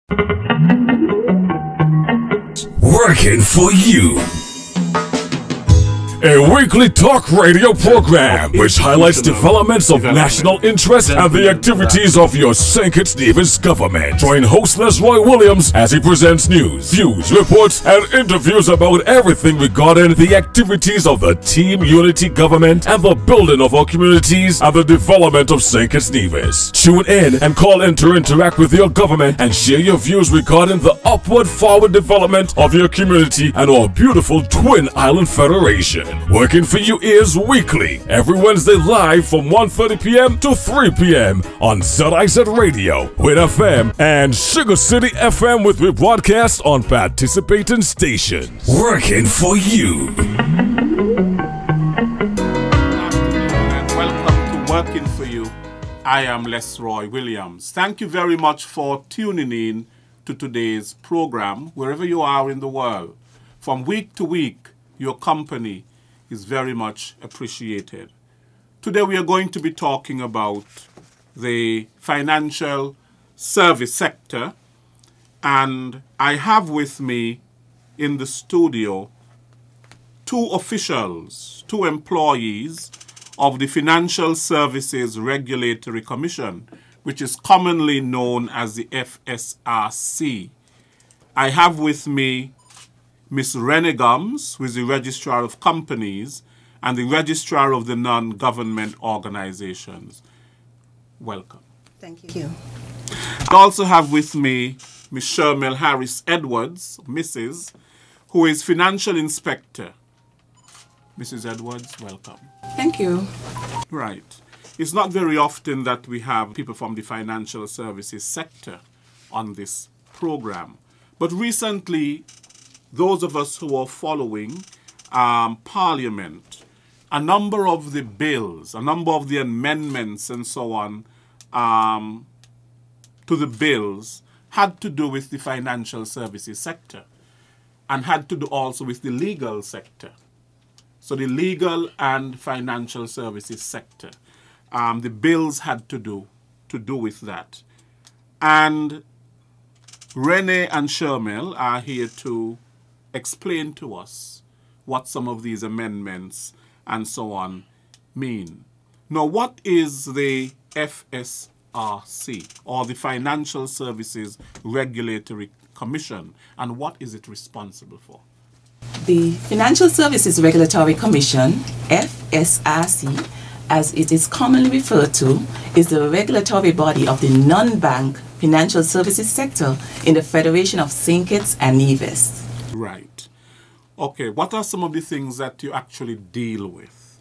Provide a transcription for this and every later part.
Working for you. A weekly talk radio program which highlights developments of national interest and the activities of your St. Kitts Nevis government. Join host Lesroy Williams as he presents news, views, reports, and interviews about everything regarding the activities of the Team Unity government and the building of our communities and the development of St. Kitts Nevis. Tune in and call in to interact with your government and share your views regarding the upward forward development of your community and our beautiful Twin Island Federation. Working for you is weekly, every Wednesday live from 1:30 p.m. to 3 p.m. on ZIZ Radio, Win FM, and Sugar City FM with rebroadcast on participating stations. Working for you. Good afternoon and welcome to Working for You. I am Lesroy Williams. Thank you very much for tuning in to today's program, wherever you are in the world. From week to week, your company is very much appreciated. Today we are going to be talking about the financial service sector, and I have with me in the studio two officials, two employees of the Financial Services Regulatory Commission, which is commonly known as the FSRC. I have with me Ms. Renee Gums, who is the Registrar of Companies and the Registrar of the Non-Government Organizations. Welcome. Thank you. I also have with me Ms. Shermel Harris Edwards, Mrs., who is Financial Inspector. Mrs. Edwards, welcome. Thank you. Right. It's not very often that we have people from the financial services sector on this program, but recently, those of us who are following Parliament, a number of the bills, a number of the amendments and so on to the bills had to do with the financial services sector and had to do also with the legal sector. So the legal and financial services sector, the bills had to do with that. And Renee and Shermel are here to explain to us what some of these amendments and so on mean. Now, what is the FSRC, or the Financial Services Regulatory Commission, and what is it responsible for? The Financial Services Regulatory Commission, FSRC, as it is commonly referred to, is the regulatory body of the non-bank financial services sector in the Federation of St. Kitts and Nevis. Right. Okay, what are some of the things that you actually deal with?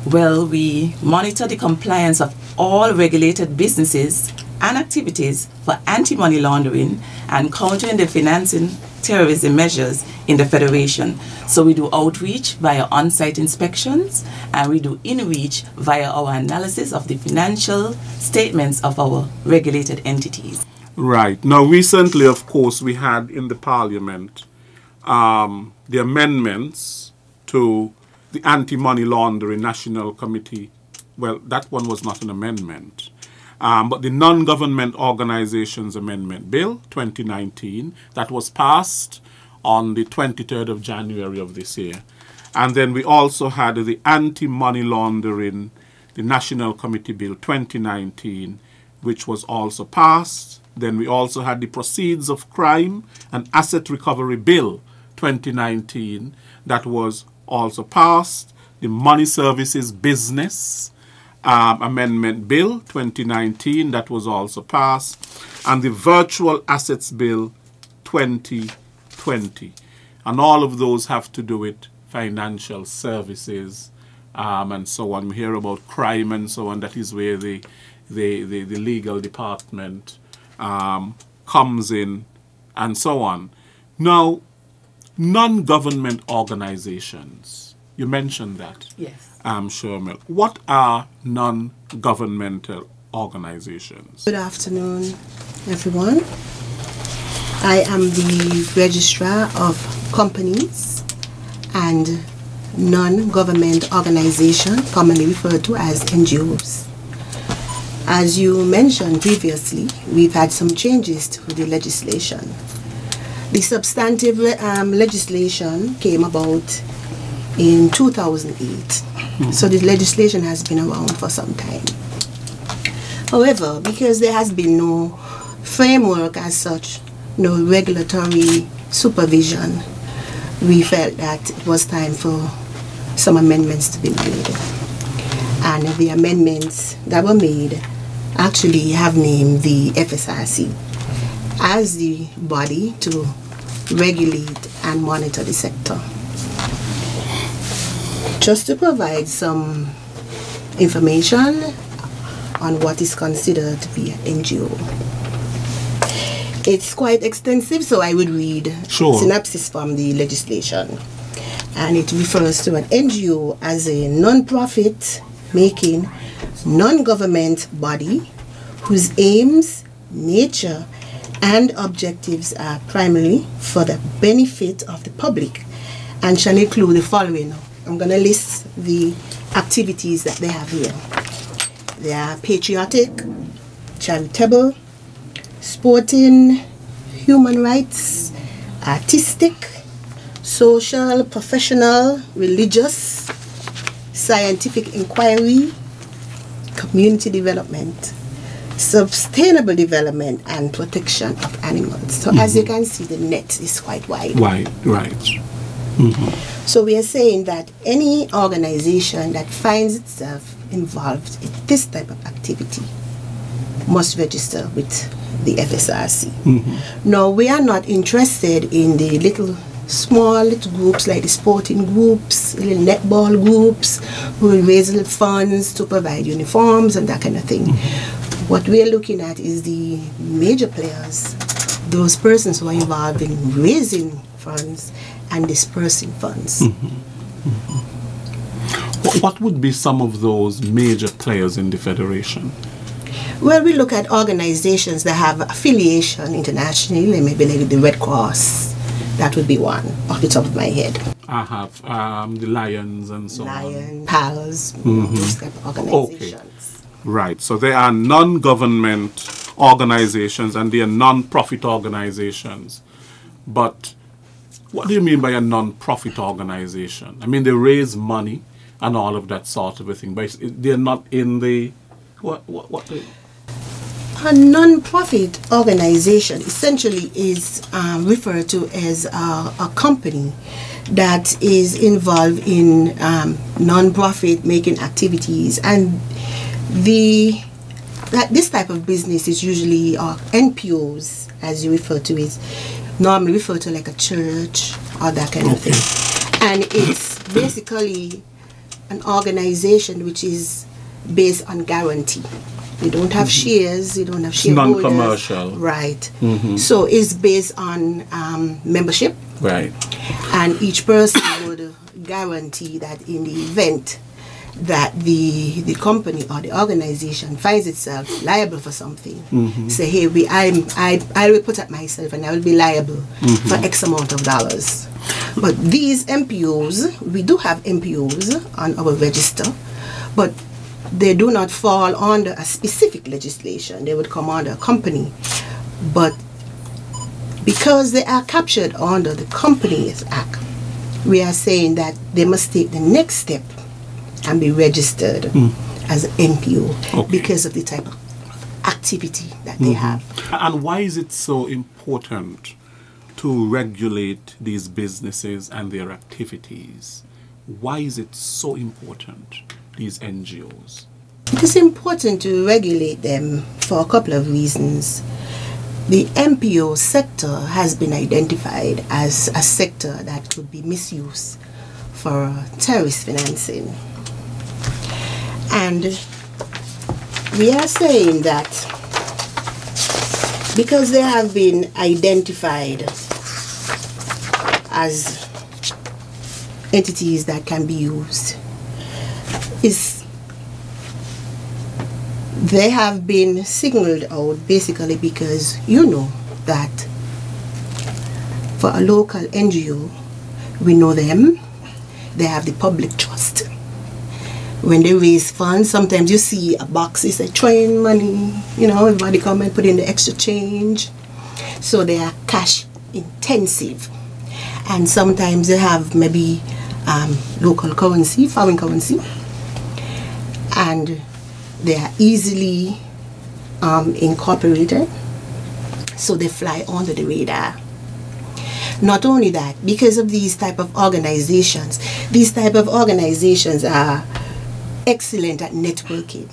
Well, we monitor the compliance of all regulated businesses and activities for anti-money laundering and countering the financing terrorism measures in the Federation. So we do outreach via on-site inspections, and we do in-reach via our analysis of the financial statements of our regulated entities. Right. Now, recently, of course, we had in the Parliament the amendments to the Anti-Money Laundering National Committee. Well, that one was not an amendment. But the Non-Government Organizations Amendment Bill 2019, that was passed on the 23rd of January of this year. And then we also had the Anti-Money Laundering, the National Committee Bill 2019, which was also passed. Then we also had the Proceeds of Crime and Asset Recovery Bill 2019, that was also passed. The Money Services Business Amendment Bill 2019, that was also passed, and the Virtual Assets Bill 2020. And all of those have to do with financial services and so on. We hear about crime and so on. That is where the legal department comes in and so on. Now, non-government organizations, you mentioned that. Yes. Shermel, what are non-governmental organizations? Good afternoon, everyone. I am the Registrar of Companies and Non-Government Organization, commonly referred to as NGOs. As you mentioned previously, we've had some changes to the legislation. The substantive legislation came about in 2008. So the legislation has been around for some time. However, because there has been no framework as such, no regulatory supervision, we felt that it was time for some amendments to be made. And the amendments that were made actually have named the FSRC as the body to regulate and monitor the sector. Just to provide some information on what is considered to be an NGO. It's quite extensive, so I would read synopsis from the legislation. And it refers to an NGO as a non-profit making non-government body whose aims, nature, and objectives are primarily for the benefit of the public and shall include the following. I'm going to list the activities that they have here. They are patriotic, charitable, sporting, human rights, artistic, social, professional, religious, scientific inquiry, community development, sustainable development, and protection of animals. So as you can see, the net is quite wide. Right. So we are saying that any organization that finds itself involved in this type of activity must register with the FSRC. Now, we are not interested in the small little groups like the sporting groups, little netball groups who will raise little funds to provide uniforms and that kind of thing. What we are looking at is the major players, those persons who are involved in raising funds and dispersing funds. What would be some of those major players in the Federation? Well, we look at organizations that have affiliation internationally, maybe like the Red Cross. That would be one off the top of my head. I have the Lions and so on. Lions, PALS, those type of organizations. Okay. Right, so they are non-government organizations and they are non-profit organizations. But what do you mean by a non-profit organization? I mean, they raise money and all of that sort of a thing, but they're not in the... A non-profit organization essentially is referred to as a company that is involved in non-profit making activities, and this type of business is usually NPOs, as you refer to it, normally referred to like a church or that kind of thing. And it's basically an organization which is based on guarantee. You don't have shares, you don't have shareholders. Non-commercial. Right. So it's based on membership. Right. And each person would guarantee that in the event that the company or the organization finds itself liable for something, say, hey, I will put up myself and I will be liable for X amount of dollars. But these MPOs, we do have MPOs on our register, but they do not fall under a specific legislation. They would come under a company. But because they are captured under the Companies Act, we are saying that they must take the next step and be registered as an NPO because of the type of activity that they have. And why is it so important to regulate these businesses and their activities? Why is it so important, these NGOs? It is important to regulate them for a couple of reasons. The NPO sector has been identified as a sector that could be misused for terrorist financing. And we are saying that because they have been identified as entities that can be used, they have been signaled out basically because you know that for a local NGO, we know them, they have the public trust. when they raise funds, sometimes you see a box, it's like throwing money, everybody come and put in the extra change. So they are cash intensive. And sometimes they have maybe local currency, foreign currency. And they are easily incorporated. So they fly under the radar. Not only that, because of these type of organizations are excellent at networking.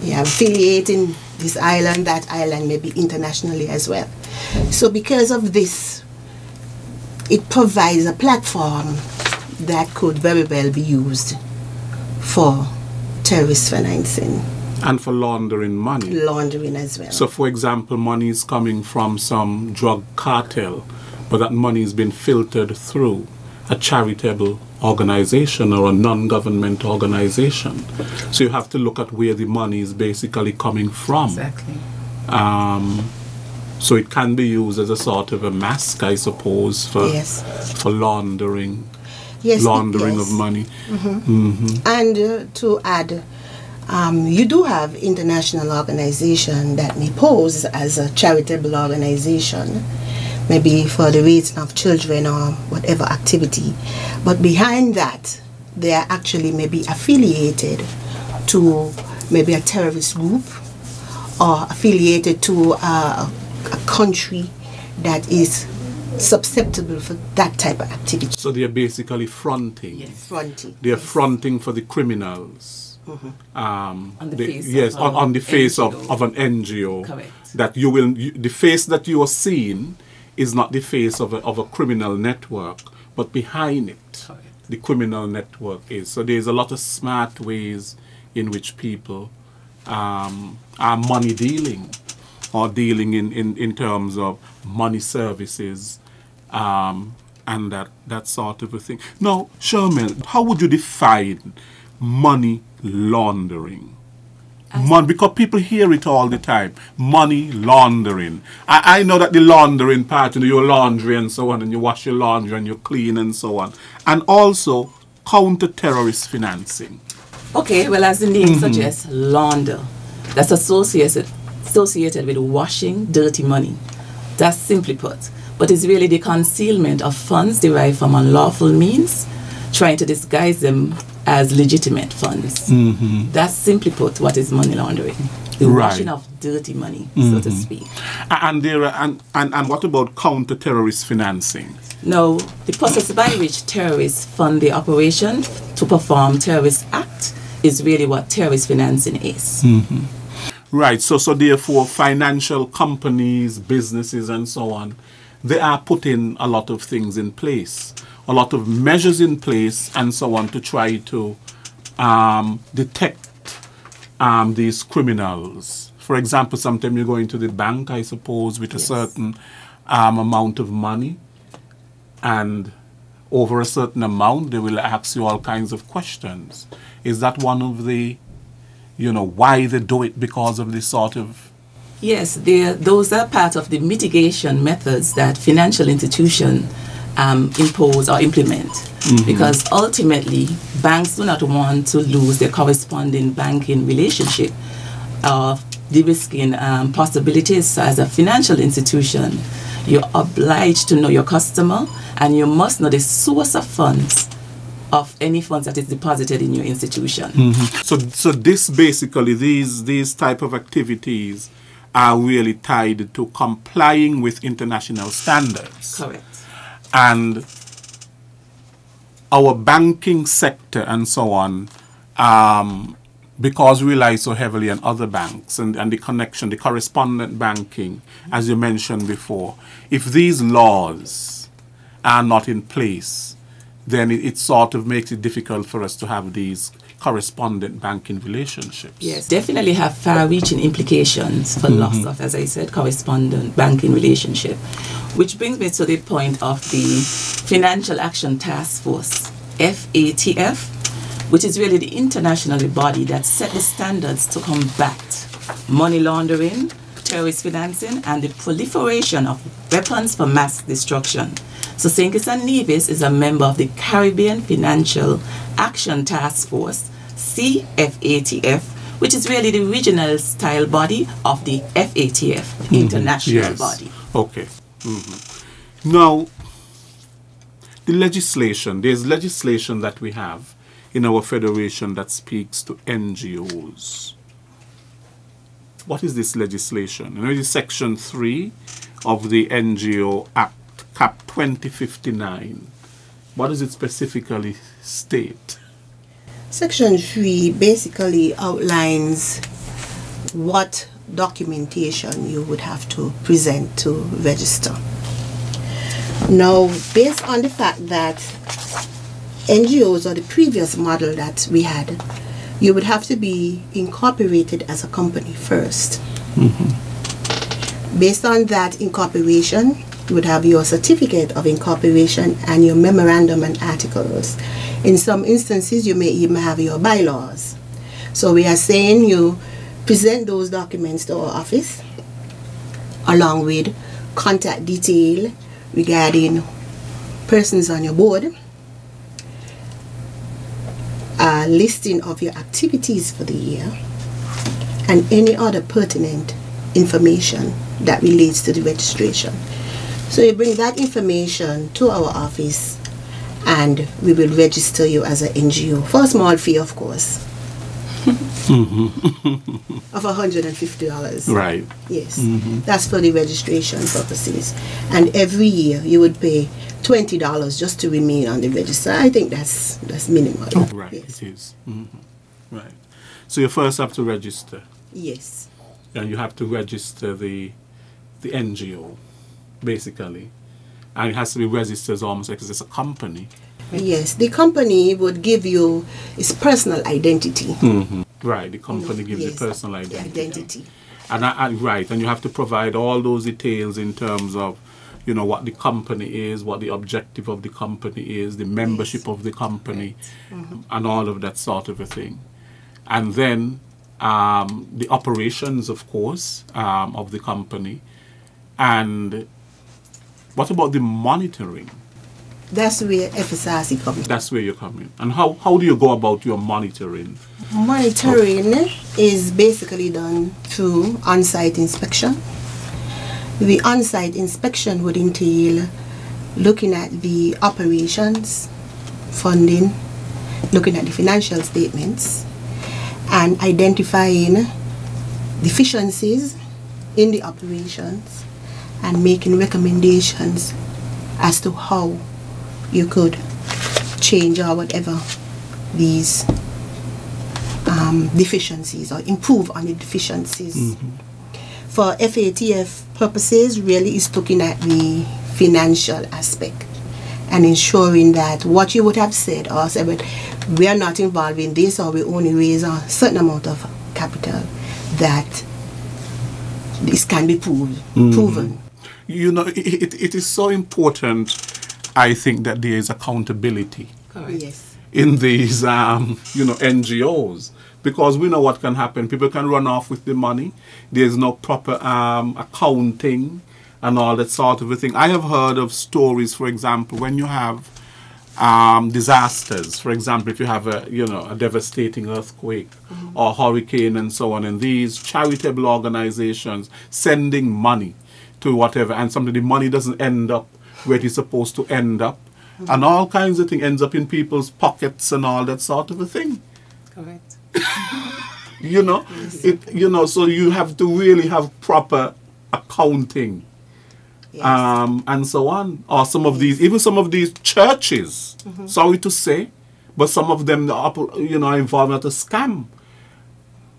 Yeah, affiliating this island, that island, maybe internationally as well. So because of this, it provides a platform that could very well be used for terrorist financing. And for laundering money. Laundering as well. So, for example, money is coming from some drug cartel, but that money has been filtered through a charitable organization or a non-government organization. So you have to look at where the money is basically coming from. Exactly. So it can be used as a sort of a mask, I suppose, for laundering. Yes, laundering of money. And to add, you do have international organization that may pose as a charitable organization, maybe for the raising of children or whatever activity. But behind that, they are actually maybe affiliated to maybe a terrorist group or affiliated to a country that is susceptible for that type of activity. So they are basically fronting. Yes. Fronting. They are fronting for the criminals. On the face of an NGO. Correct. That the face that you are seeing is not the face of a criminal network, but behind it, Correct. the criminal network is. So there's a lot of smart ways in which people are money dealing, or dealing in terms of money services, and that sort of a thing. Now, Sherman, how would you define money laundering? Because people hear it all the time. Money laundering. I know that the laundering part, your laundry and so on, and you wash your laundry and you clean and so on. And also counter-terrorist financing. Okay, well, as the name suggests, launder. That's associated with washing dirty money. That's simply put. But it's really the concealment of funds derived from unlawful means, trying to disguise them as legitimate funds. That's simply put what is money laundering. The washing of dirty money, so to speak. And what about counter-terrorist financing? No, the process by which terrorists fund their operation to perform terrorist act is really what terrorist financing is. Right, so therefore financial companies, businesses and so on, they are putting a lot of things in place, a lot of measures in place and so on to try to detect these criminals. For example, sometimes you go into the bank, I suppose, with a certain amount of money, and over a certain amount they will ask you all kinds of questions. Is that one of the, why they do it, because of this sort of... Yes, those are part of the mitigation methods that financial institutions impose or implement. Because ultimately, banks do not want to lose their corresponding banking relationship or de-risking possibilities. So as a financial institution, you're obliged to know your customer, and you must know the source of funds of any funds that is deposited in your institution. So this basically, these type of activities are really tied to complying with international standards. Correct. And our banking sector and so on, because we rely so heavily on other banks and the connection, the correspondent banking, as you mentioned before, if these laws are not in place, then it sort of makes it difficult for us to have these correspondent banking relationships. Yes, definitely have far-reaching implications for loss of, as I said, correspondent banking relationship. Which brings me to the point of the Financial Action Task Force, FATF, which is really the international body that set the standards to combat money laundering, terrorist financing and the proliferation of weapons for mass destruction. So St. Kitts and Nevis is a member of the Caribbean Financial Action Task Force, CFATF, which is really the regional style body of the FATF, international body. Okay. Now, the legislation, there's legislation that we have in our federation that speaks to NGOs. What is this legislation? You know, it is Section 3 of the NGO Act, Cap 2059. What does it specifically state? Section 3 basically outlines what documentation you would have to present to register. Now, based on the fact that NGOs, or the previous model that we had, you would have to be incorporated as a company first. Based on that incorporation, you would have your certificate of incorporation and your memorandum and articles. In some instances, you may even have your bylaws. So we are saying you present those documents to our office along with contact detail regarding persons on your board, a listing of your activities for the year, and any other pertinent information that relates to the registration. So you bring that information to our office and we will register you as an NGO for a small fee, of course, of $150. Right. Yes. That's for the registration purposes. And every year you would pay $20 just to remain on the register. I think that's minimal. Oh, right. Yes. It is. Right. So you first have to register. Yes. And you have to register the NGO, basically. And it has to be registered almost like it's a company. Yes, the company would give you its personal identity. Right, the company gives you personal identity. And right, and you have to provide all those details in terms of, you know, what the company is, what the objective of the company is, the membership of the company, and all of that sort of a thing. And then the operations, of course, of the company. And what about the monitoring? That's where FSRC comes in. That's where you come in. And how do you go about your monitoring? Monitoring is basically done through on-site inspection. The on-site inspection would entail looking at the operations, funding, looking at the financial statements, and identifying deficiencies in the operations and making recommendations as to how you could change or whatever these deficiencies, or improve on the deficiencies. For FATF purposes, really is looking at the financial aspect and ensuring that what you would have said or said, but we are not involved in this, or we only raise a certain amount of capital, that this can be proven. You know, it is so important, I think, that there is accountability in these, NGOs, because we know what can happen. People can run off with the money. There's no proper accounting and all that sort of a thing. I have heard of stories, for example, when you have disasters. For example, if you have a devastating earthquake or hurricane and so on, and these charitable organizations sending money to whatever, and the money doesn't end up where it is supposed to end up, and all kinds of things ends up in people's pockets and all that sort of a thing. Correct. So you have to really have proper accounting. And so on. Or some of these churches, sorry to say, but some of them are involved in a scam.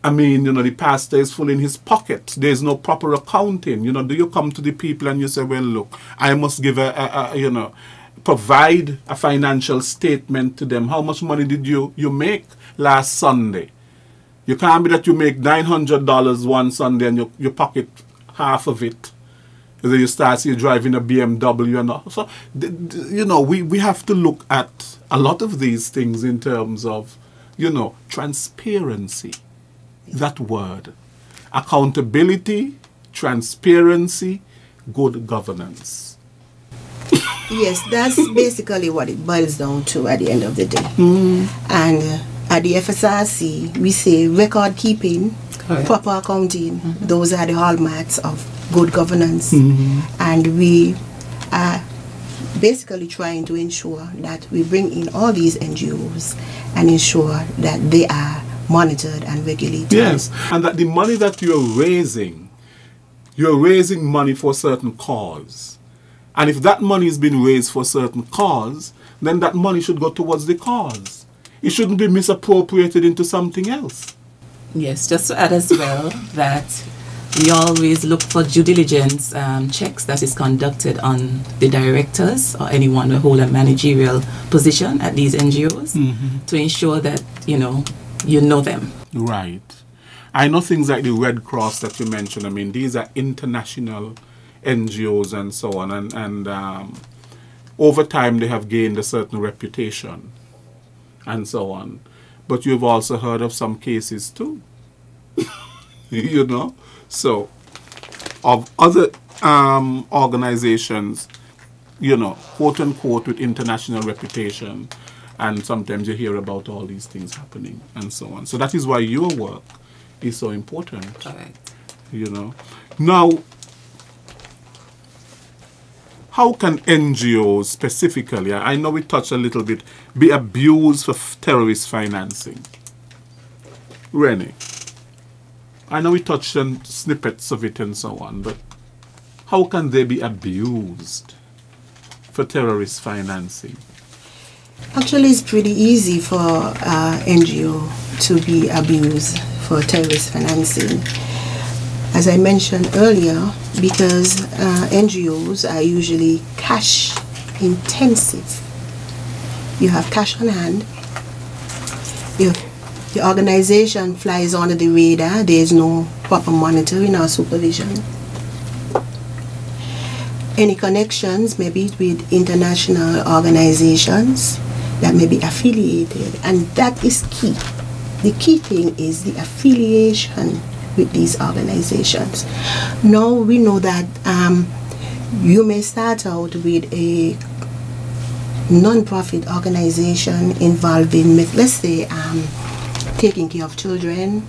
I mean, the pastor is full in his pocket. There's no proper accounting. Do you come to the people and you say, well, look, I must give provide a financial statement to them. How much money did you make last Sunday? You can't be that you make $900 one Sunday and you pocket half of it. And then you start driving a BMW and all. So, we have to look at a lot of these things in terms of, transparency. That word. Accountability, transparency, good governance. Yes, that's basically what it boils down to at the end of the day. And at the FSRC, we say record keeping, proper accounting, those are the hallmarks of good governance. And we are basically trying to ensure that we bring in all these NGOs and ensure that they are monitored and regulated. Yes, and that the money that you're raising money for a certain cause. And if that money has been raised for a certain cause, then that money should go towards the cause. It shouldn't be misappropriated into something else. Yes, just to add as well that we always look for due diligence checks that is conducted on the directors or anyone who hold a managerial position at these NGOs to ensure that, you know them. Right. I know things like the Red Cross that you mentioned. I mean, these are international NGOs and so on. And over time, they have gained a certain reputation and so on. But you've also heard of some cases too. You know? So, of other organizations, you know, quote unquote, with international reputation, and sometimes you hear about all these things happening and so on. So that is why your work is so important. Correct. You know. Now, how can NGOs specifically, I know we touched a little bit, be abused for terrorist financing? Rennie, I know we touched on snippets of it and so on, but how can they be abused for terrorist financing? Actually, it's pretty easy for NGO to be abused for terrorist financing. As I mentioned earlier, because NGOs are usually cash intensive. You have cash on hand. The organization flies under the radar. There is no proper monitoring or supervision. Any connections, maybe with international organizations that may be affiliated, and that is key. The key thing is the affiliation with these organizations. Now we know that you may start out with a non-profit organization involving, let's say, taking care of children,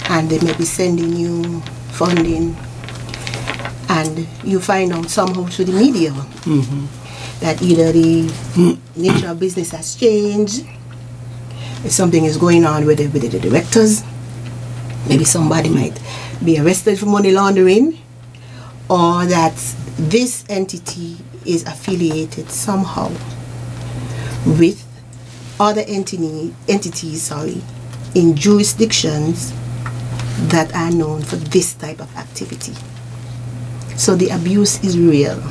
and they may be sending you funding, and you find out somehow through the media that either the nature of business has changed, something is going on with the directors, maybe somebody might be arrested for money laundering, or that this entity is affiliated somehow with other entities in jurisdictions that are known for this type of activity. So the abuse is real.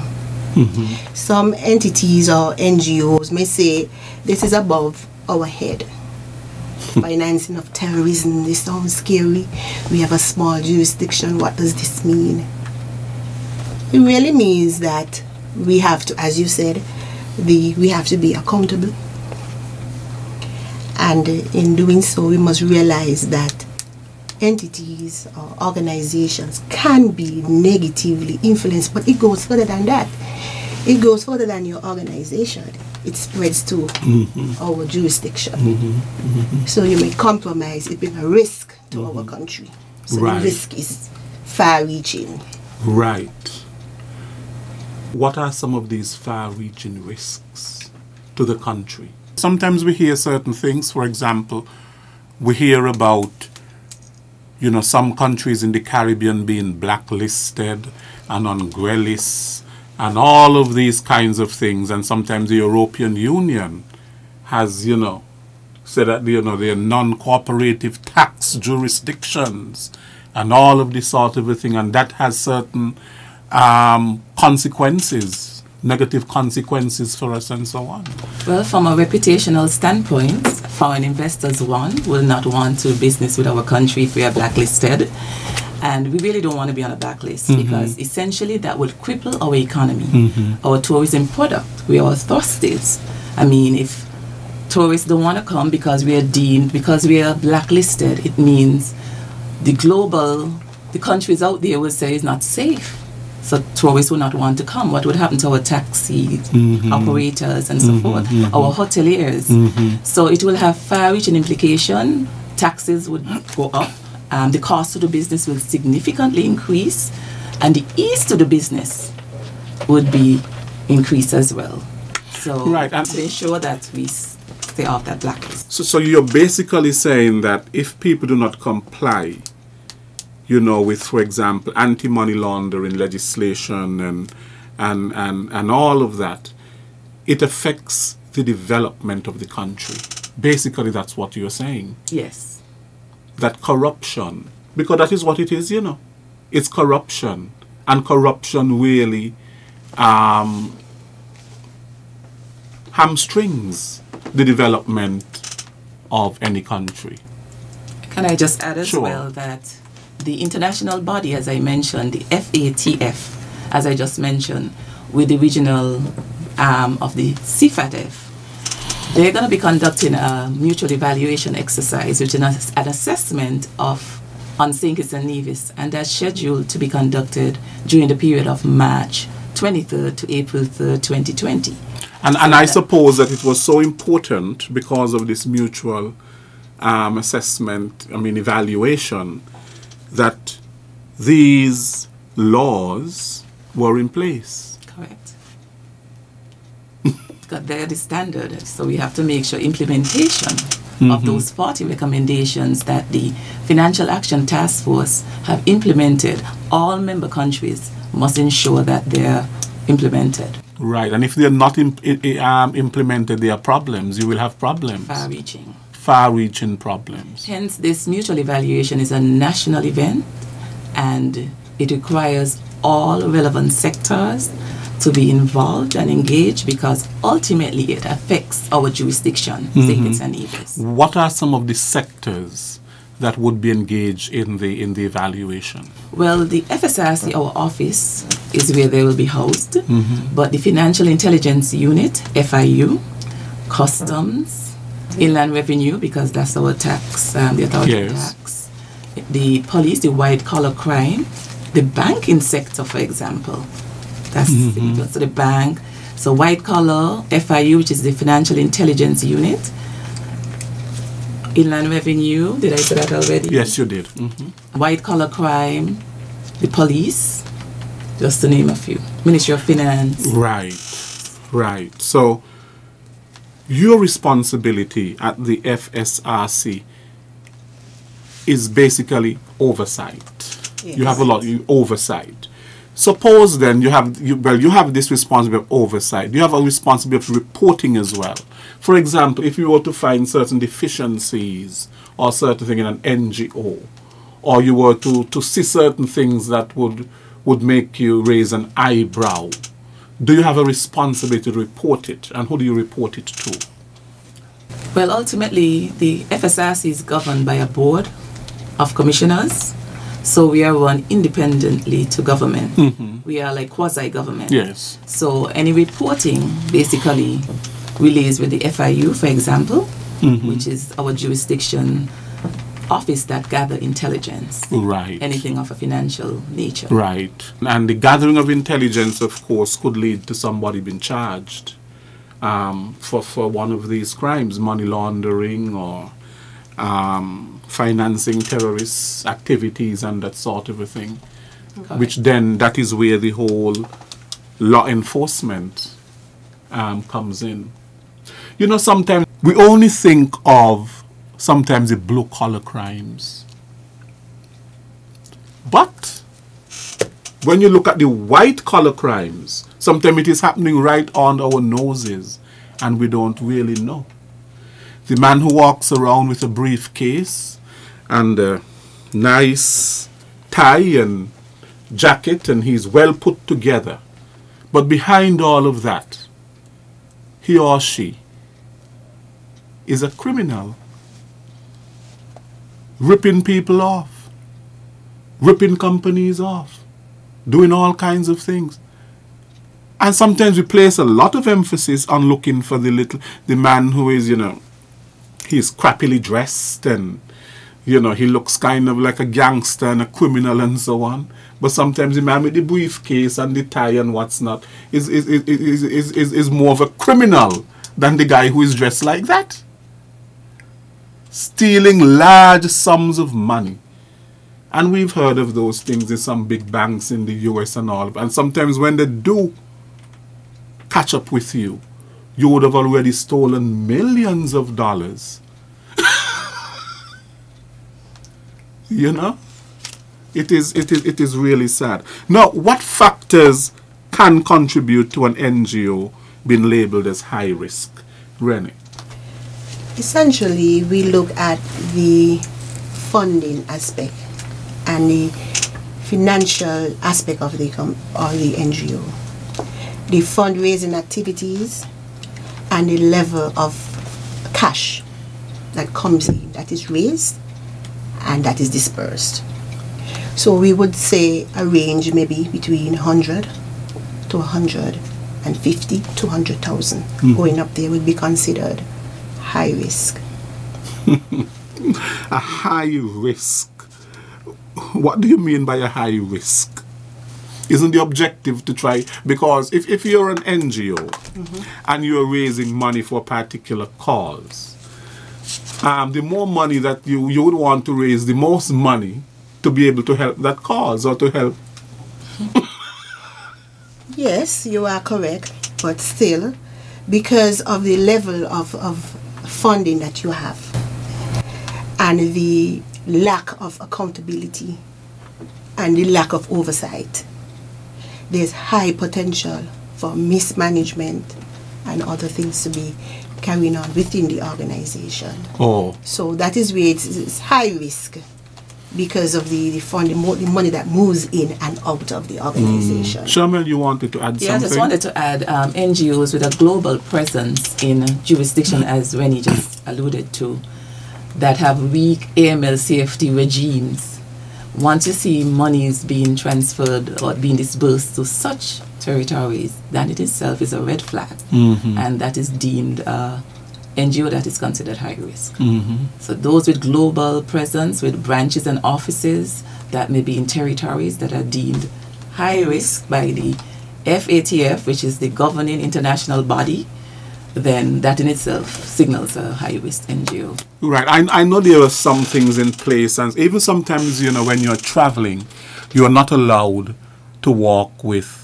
Some entities or NGOs may say this is above our head. Financing of terrorism, this sounds scary. We have a small jurisdiction. What does this mean? It really means that we have to, as you said, we have to be accountable. And in doing so, we must realize that entities or organizations can be negatively influenced, but it goes further than that. It goes further than your organization. It spreads to our jurisdiction. So you may compromise, it being a risk to our country. So the risk is far-reaching. Right. What are some of these far-reaching risks to the country? Sometimes we hear certain things. For example, we hear about, you know, some countries in the Caribbean being blacklisted and on grey lists and all of these kinds of things. And sometimes the European Union has, you know, said that, you know, they're non-cooperative tax jurisdictions and all of this sort of a thing. And that has certain consequences, negative consequences for us and so on. Well, from a reputational standpoint, foreign investors, will not want to do business with our country if we are blacklisted. And we really don't want to be on a blacklist because essentially that would cripple our economy, our tourism product. We are thrusted. I mean, if tourists don't want to come because we are deemed, because we are blacklisted, it means the global the countries out there would say it's not safe. So tourists would not want to come. What would happen to our taxi operators and so forth, our hoteliers? So it will have far-reaching implication. Taxes would go up. The cost of the business will significantly increase, and the ease to the business would be increased as well. So and to ensure that we stay off that blacklist. So you're basically saying that if people do not comply, you know, with, for example, anti-money laundering legislation and all of that, it affects the development of the country. Basically, that's what you're saying. Yes. That corruption, because that is what it is, you know. It's corruption. And corruption really hamstrings the development of any country. Can I just add as well that the international body, as I mentioned, the FATF, as I just mentioned, with the regional arm of the CFATF, they're going to be conducting a mutual evaluation exercise, which is an assessment on St. Kitts and Nevis, and that's scheduled to be conducted during the period of March 23rd to April 3rd, 2020. And I suppose that it was so important because of this mutual assessment, evaluation, that these laws were in place. Correct. Because they're the standard, so we have to make sure implementation of those 40 recommendations that the Financial Action Task Force have implemented, all member countries must ensure that they're implemented. Right, and if they're not implemented, there are problems. You will have problems. Far-reaching problems. Hence, this mutual evaluation is a national event, and it requires all relevant sectors to be involved and engaged, because ultimately it affects our jurisdiction, St. Kitts and Nevis. What are some of the sectors that would be engaged in the evaluation? Well, the FSRC, our office, is where they will be housed, but the Financial Intelligence Unit, FIU, Customs, Inland Revenue, because that's our tax, the authority of tax, the police, the white-collar crime, the banking sector, for example. That's so the bank. So white-collar, FIU, which is the Financial Intelligence Unit, Inland Revenue, did I say that already? Yes, you did. White-collar crime, the police, just to name a few. Ministry of Finance. Right. So your responsibility at the FSRC is basically oversight. Yes. You have a lot of oversight. Suppose then you have this responsibility of oversight. You have a responsibility of reporting as well. For example, if you were to find certain deficiencies or certain thing in an NGO, or you were to see certain things that would make you raise an eyebrow, do you have a responsibility to report it, and who do you report it to? Well, ultimately, the FSRC is governed by a board of commissioners, so we are run independently to government. We are like quasi-government. Yes. So any reporting basically relays with the FIU, for example, which is our jurisdiction office that gather intelligence. Right. Anything of a financial nature. Right. And the gathering of intelligence, of course, could lead to somebody being charged for one of these crimes, money laundering or financing terrorist activities and that sort of a thing. Correct. Which then, that is where the whole law enforcement comes in. You know, sometimes we only think of sometimes the blue-collar crimes. But when you look at the white-collar crimes, sometimes it is happening right on our noses and we don't really know. The man who walks around with a briefcase and a nice tie and jacket, and he's well put together, but behind all of that, he or she is a criminal, ripping people off, ripping companies off, doing all kinds of things. And sometimes we place a lot of emphasis on looking for the man who is, he's crappily dressed and You know, he looks kind of like a gangster and a criminal and so on. But sometimes the man with the briefcase and the tie and what's not is more of a criminal than the guy who is dressed like that. Stealing large sums of money. And we've heard of those things in some big banks in the US and all. And sometimes when they do catch up with you, you would have already stolen millions of dollars. You know? It is really sad. Now, what factors can contribute to an NGO being labeled as high risk? Rennie? Essentially, we look at the funding aspect and the financial aspect of the NGO, the fundraising activities, and the level of cash that comes in, that is raised and that is dispersed. So we would say a range maybe between 100 to 150 to 100,000. Going up there would be considered high risk. A high risk. What do you mean by a high risk? Isn't the objective to try, because if you're an NGO and you're raising money for a particular cause, the more money that you would want to raise, the most money to be able to help that cause or to help. Yes, you are correct, but still, because of the level of funding that you have and the lack of accountability and the lack of oversight, there's high potential for mismanagement and other things to be carrying on within the organization. Oh. So that is where it's high risk, because of the funding, the money that moves in and out of the organization. Sherman, you wanted to add something? Yeah, I just wanted to add NGOs with a global presence in jurisdiction, as Rennie just alluded to, that have weak AML safety regimes. Once you see monies being transferred or being disbursed to such territories, that in itself is a red flag, and that is deemed NGO that is considered high risk. So those with global presence, with branches and offices that may be in territories that are deemed high risk by the FATF, which is the governing international body, then that in itself signals a high risk NGO. Right. I know there are some things in place, and even sometimes, you know, when you're traveling, you are not allowed to walk with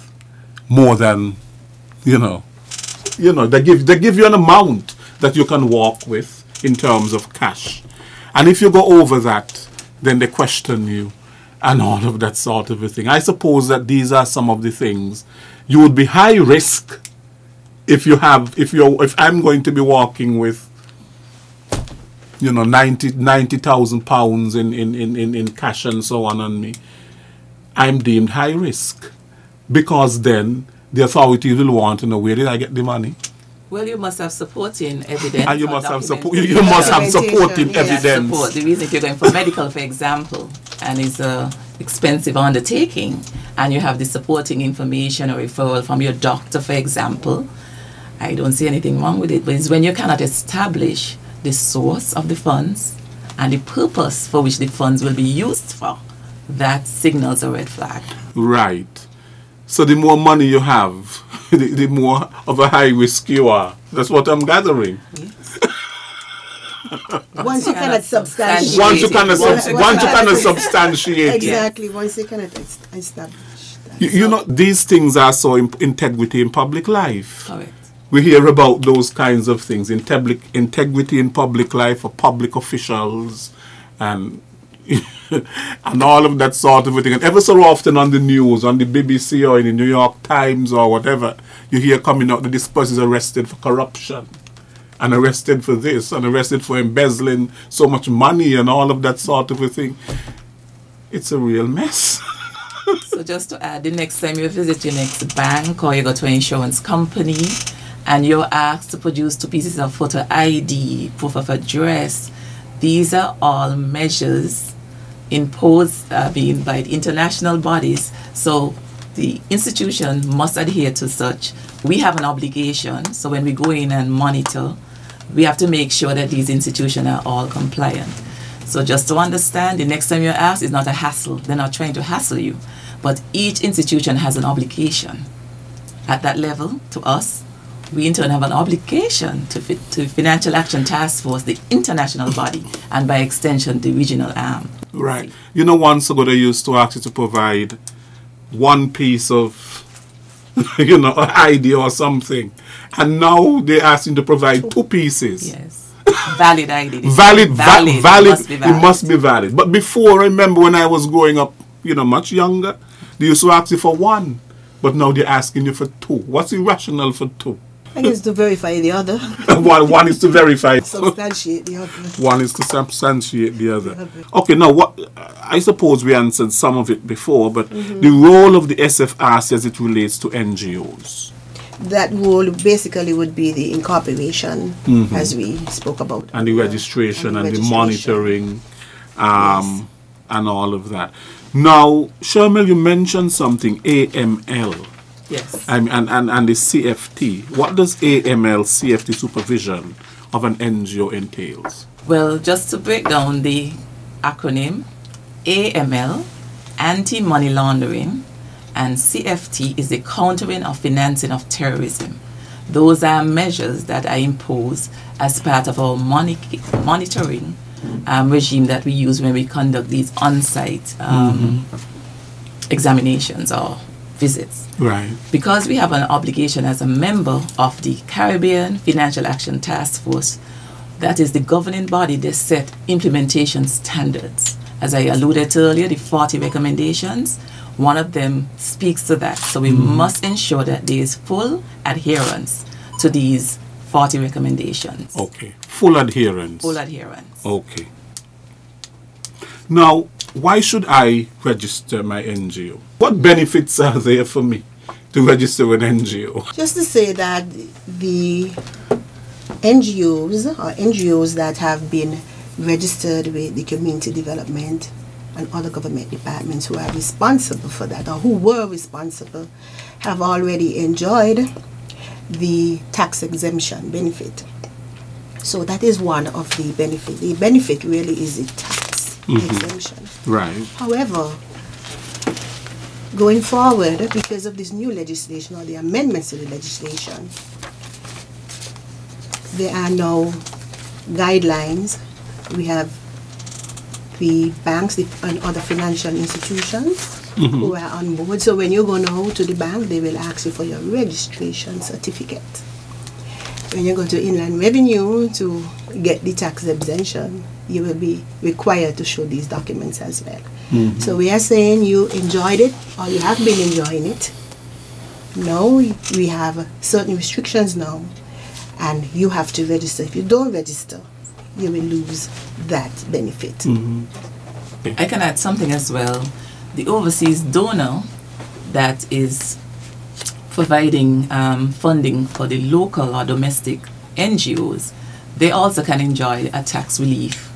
more than, they give you an amount that you can walk with in terms of cash. And if you go over that, then they question you and all of that sort of a thing. I suppose that these are some of the things. You would be high risk if I'm going to be walking with, 90,000 pounds in cash and so on me. I'm deemed high risk, because then the authorities will want to know, where did I get the money? Well, you must have supporting evidence. And you must have supporting evidence. Support. The reason, if you're going for medical, for example, and it's an expensive undertaking, and you have the supporting information or referral from your doctor, for example, I don't see anything wrong with it. But it's when you cannot establish the source of the funds and the purpose for which the funds will be used for, that signals a red flag. Right. So the more money you have, the more of a high risk you are. That's what I'm gathering. Yes. Once you cannot substantiate. Once you cannot substantiate. Exactly. Once you cannot establish that. These things are so integrity in public life. Correct. We hear about those kinds of things. Integrity in public life for public officials and and all of that sort of thing. And ever so often on the news, on the BBC or in the New York Times or whatever, you hear coming out that this person is arrested for corruption and arrested for this and arrested for embezzling so much money and all of that sort of a thing. It's a real mess. So just to add, the next time you visit your next bank or you go to an insurance company and you're asked to produce 2 pieces of photo ID, proof of address, these are all measures imposed by the international bodies. So the institution must adhere to such. We have an obligation. So when we go in and monitor, we have to make sure that these institutions are all compliant. So just to understand, the next time you're asked is not a hassle. They're not trying to hassle you. But each institution has an obligation. At that level, to us, we in turn have an obligation to Financial Action Task Force, the international body, and by extension, the regional arm. Right. You know, once ago they used to ask you to provide one piece of, you know, idea or something. And now they're asking to provide 2 pieces. Yes. Valid ID. Valid. It must be valid. But before, I remember when I was growing up, you know, much younger, they used to ask you for 1. But now they're asking you for 2. What's the rationale for 2? I guess to verify the other. one is to verify. Substantiate the other. One is to substantiate the other. Okay, now what? I suppose we answered some of it before, but the role of the SFRC as it relates to NGOs. That role basically would be the incorporation, as we spoke about. And the registration and the monitoring and all of that. Now, Sharmil, you mentioned something, AML. Yes. And the CFT. What does AML, CFT supervision of an NGO entails? Well, just to break down the acronym, AML, anti-money laundering, and CFT is the countering of financing of terrorism. Those are measures that are imposed as part of our monitoring regime that we use when we conduct these on-site examinations or visits. Right. Because we have an obligation as a member of the Caribbean Financial Action Task Force, that is the governing body that set implementation standards. As I alluded to earlier, the 40 recommendations, one of them speaks to that. So we must ensure that there is full adherence to these 40 recommendations. Okay. Full adherence. Full adherence. Okay. Now, why should I register my NGO? What benefits are there for me to register an NGO? Just to say that the NGOs that have been registered with the community development and other government departments who are responsible for that, or who were responsible, have already enjoyed the tax exemption benefit. So that is one of the benefits. The benefit really is the tax exemption. Right. However, going forward, because of this new legislation or the amendments to the legislation, there are now guidelines. We have the banks and other financial institutions who are on board. So when you go now to the bank, they will ask you for your registration certificate. When you go to Inland Revenue to get the tax exemption, you will be required to show these documents as well. So we are saying you enjoyed it, or you have been enjoying it. Now we have certain restrictions now, and you have to register. If you don't register, you will lose that benefit. I can add something as well. The overseas donor that is providing funding for the local or domestic NGOs, they also can enjoy a tax relief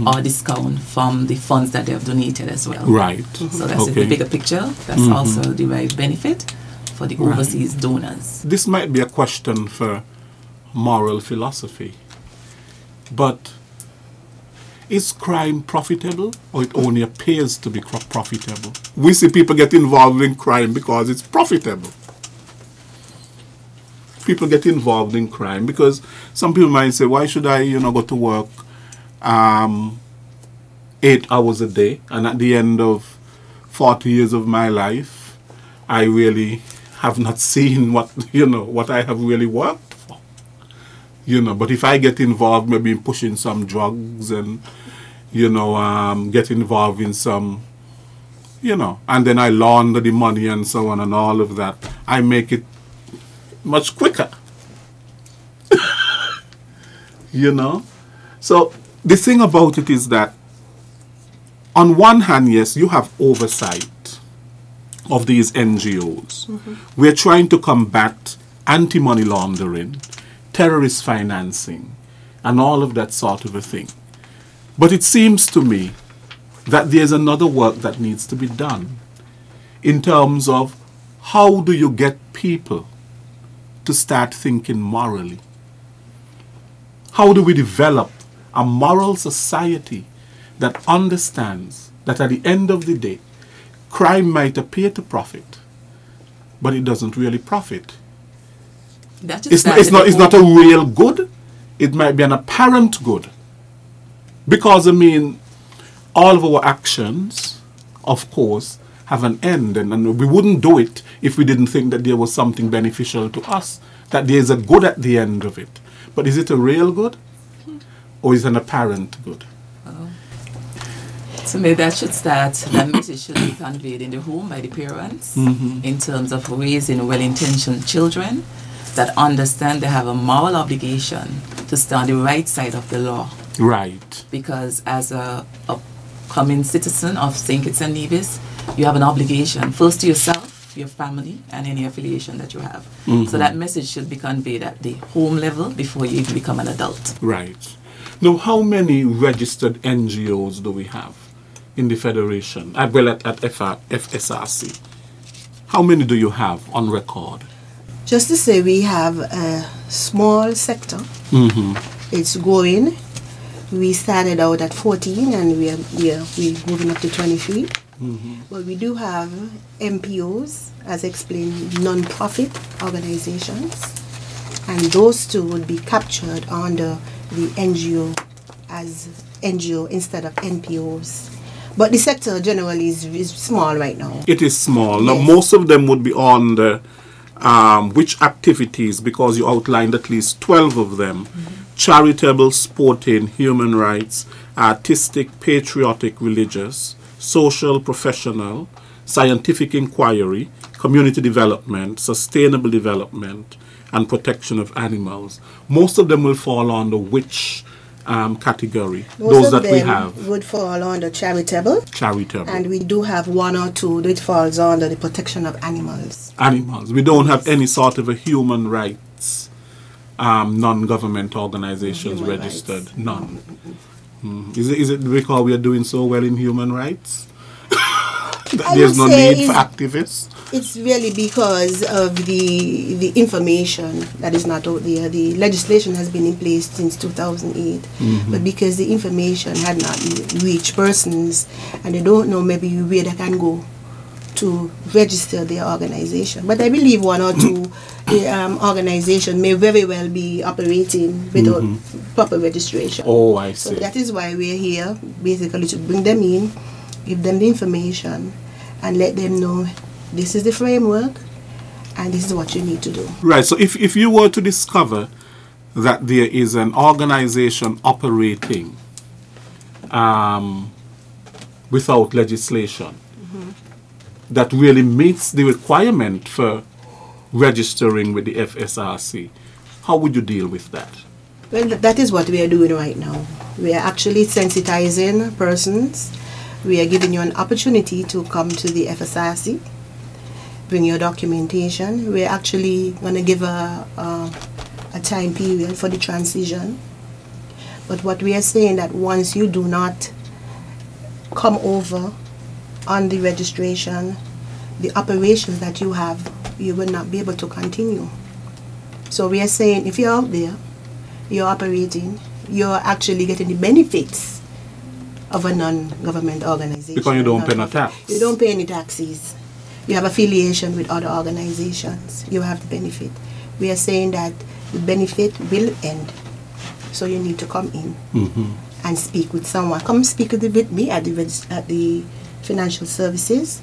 or discount from the funds that they have donated as well. Right. So that's the bigger picture. That's also the right benefit for the overseas donors. This might be a question for moral philosophy, but is crime profitable, or it only appears to be profitable? We see people get involved in crime because it's profitable. People get involved in crime because some people might say, why should I, go to work 8 hours a day, and at the end of 40 years of my life, I really have not seen what, what I have really worked for. But if I get involved maybe in pushing some drugs and, get involved in some, and then I launder the money and so on and all of that, I make it much quicker. So the thing about it is that on one hand, yes, you have oversight of these NGOs. We're trying to combat anti-money laundering, terrorist financing, and all of that sort of a thing. But it seems to me that there's another work that needs to be done in terms of how do you get people to start thinking morally? How do we develop a moral society that understands that at the end of the day, crime might appear to profit, but it doesn't really profit. It's not a real good. It might be an apparent good. Because, I mean, all of our actions, of course, have an end. And we wouldn't do it if we didn't think that there was something beneficial to us, that there is a good at the end of it. But is it a real good? Or is it an apparent good? So maybe that should start, that message should be conveyed in the home by the parents in terms of raising well-intentioned children that understand they have a moral obligation to stay on the right side of the law. Right. Because as a upcoming citizen of St. Kitts and Nevis, you have an obligation, first to yourself, your family, and any affiliation that you have. So that message should be conveyed at the home level before you even become an adult. Right. Now, how many registered NGOs do we have in the Federation? Well, at FSRC. How many do you have on record? Just to say, we have a small sector. It's growing. We started out at 14 and we're moving up to 23. But we do have MPOs, as explained, non-profit organizations. And those two would be captured under the NGO as NGO instead of NPOs. But the sector generally is small right now. It is small. Yes. Now, most of them would be on the which activities, because you outlined at least 12 of them: charitable, sporting, human rights, artistic, patriotic, religious, social, professional, scientific inquiry, community development, sustainable development, and protection of animals. Most of them will fall under which category? Most those of that we them have would fall under charitable. Charitable. And we do have one or two that falls under the protection of animals. Animals. We don't have any sort of a human rights non-government organizations Human registered. rights. None. Is it because we are doing so well in human rights? There's no need for activists? It's really because of the information that is not out there. The legislation has been in place since 2008, but because the information had not reached persons and they don't know maybe where they can go to register their organization. But I believe one or two organizations may very well be operating without proper registration. Oh, I see. So that is why we're here, basically to bring them in, give them the information, and let them know this is the framework and this is what you need to do. Right, so if you were to discover that there is an organization operating without legislation that really meets the requirement for registering with the FSRC, how would you deal with that? Well, that is what we are doing right now. We are actually sensitizing persons. We are giving you an opportunity to come to the FSRC, bring your documentation. We're actually going to give a time period for the transition. But what we are saying that once you do not come over on the registration, the operations that you have, you will not be able to continue. So we are saying if you're out there, you're operating, you're actually getting the benefits of a non-government organization. Because you don't pay no tax. You don't pay any taxes. You have affiliation with other organizations. You have the benefit. We are saying that the benefit will end. So you need to come in and speak with someone. Come speak with me at the financial services,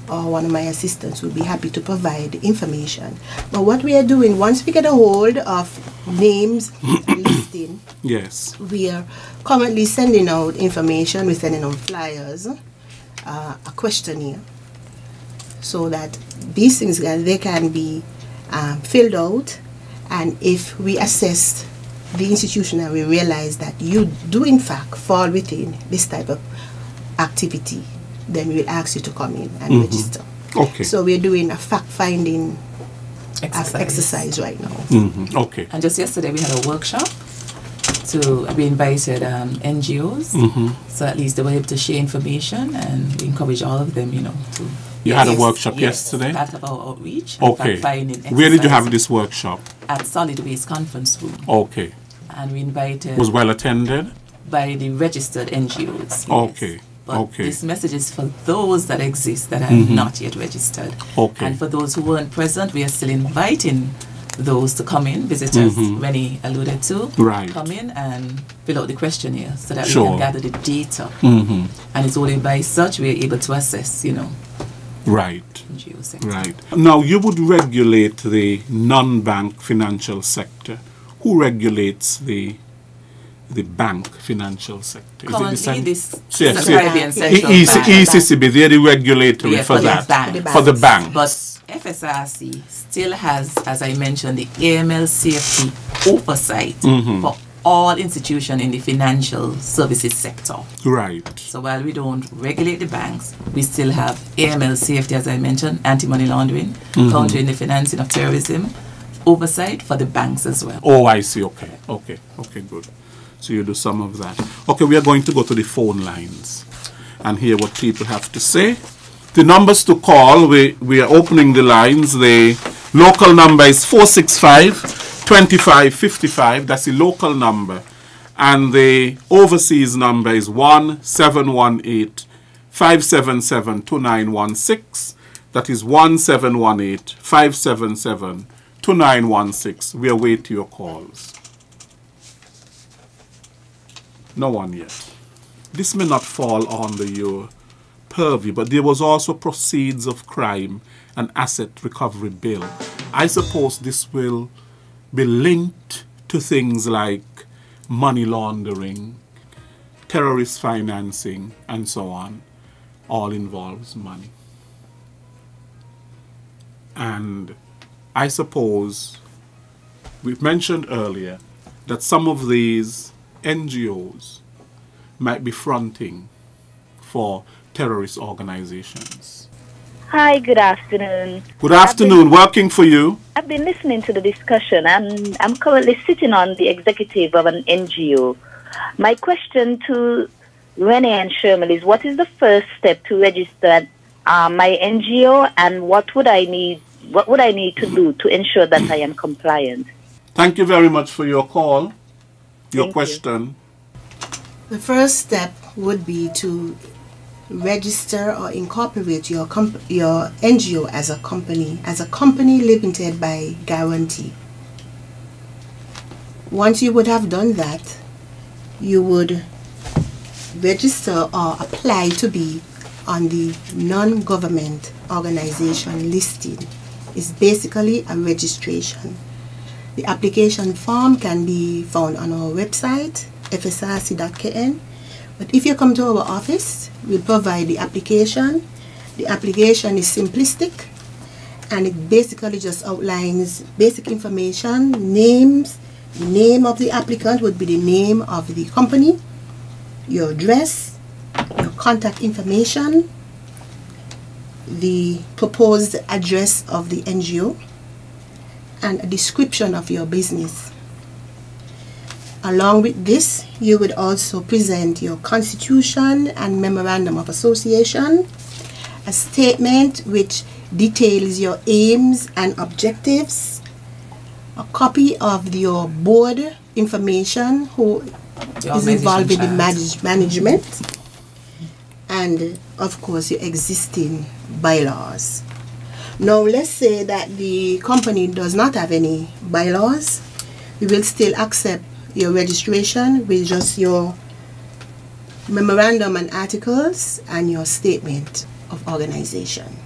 or one of my assistants will be happy to provide the information. But what we are doing, once we get a hold of names and listing, yes, we are currently sending out information. We're sending out flyers, a questionnaire, so that these things they can be filled out. And if we assess the institution and we realize that you do in fact fall within this type of activity, then we'll ask you to come in and register. Okay. So we're doing a fact-finding exercise right now. Okay. And just yesterday we had a workshop. We invited NGOs, so at least they were able to share information, and we encourage all of them, to... You had a workshop yesterday? Part of our outreach. Okay. Where did you have this workshop? At Solid Waste Conference Room. Okay. And we invited... Was well attended? by the registered NGOs. Yes. Okay. But this message is for those that exist that are not yet registered. Okay. And for those who weren't present, we are still inviting those to come in, visitors, Rennie alluded to, come in and fill out the questionnaire so that we can gather the data. And it's only by such we are able to assess, you know. Right. Right. Now, you would regulate the non-bank financial sector. Who regulates the bank financial sector? Currently, this Caribbean Central Bank. ECCB, they're the regulatory for that, for the banks. But FSRC still has, as I mentioned, the AML safety oversight for all institutions in the financial services sector. Right. So while we don't regulate the banks, we still have AML safety, as I mentioned, anti-money laundering, countering the financing of terrorism, oversight for the banks as well. Oh, I see. Okay. Okay, good. So you do some of that. Okay, we are going to go to the phone lines and hear what people have to say. The numbers to call, we are opening the lines. The local number is 465-2555. That's the local number. And the overseas number is 1718-577-2916. That is 1718-577-2916. We await your calls. No one yet. This may not fall under your purview, but there was also proceeds of crime and asset recovery bill. I suppose this will be linked to things like money laundering, terrorist financing, and so on. All involves money. And I suppose we've mentioned earlier that some of these NGOs might be fronting for terrorist organizations. Hi, good afternoon. Good afternoon. Working for you? I've been listening to the discussion, and I'm currently sitting on the executive of an NGO. My question to Rennie and Sherman is, what is the first step to register my NGO, and what would I need to do to ensure that I am compliant? Thank you very much for your call, your question. The first step would be to register or incorporate your NGO as a company limited by guarantee. Once you would have done that, you would register or apply to be on the non-government organization listing. It's basically a registration. The application form can be found on our website, fsrc.kn. But if you come to our office, we'll provide the application. The application is simplistic, and it basically just outlines basic information, names. The name of the applicant would be the name of the company, your address, your contact information, the proposed address of the NGO, and a description of your business. Along with this, you would also present your constitution and memorandum of association, a statement which details your aims and objectives, a copy of your board information who is involved in the management, and of course your existing bylaws. Now let's say that the company does not have any bylaws. We will still accept your registration with just your memorandum and articles and your statement of organization.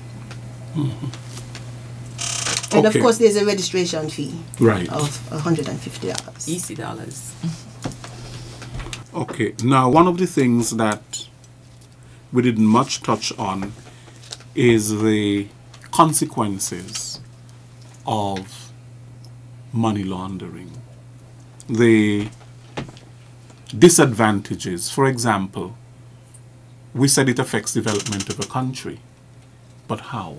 And of course there's a registration fee of $150. EC dollars. Okay, now one of the things that we didn't much touch on is the consequences of money laundering. The disadvantages. For example, we said it affects development of a country, but how?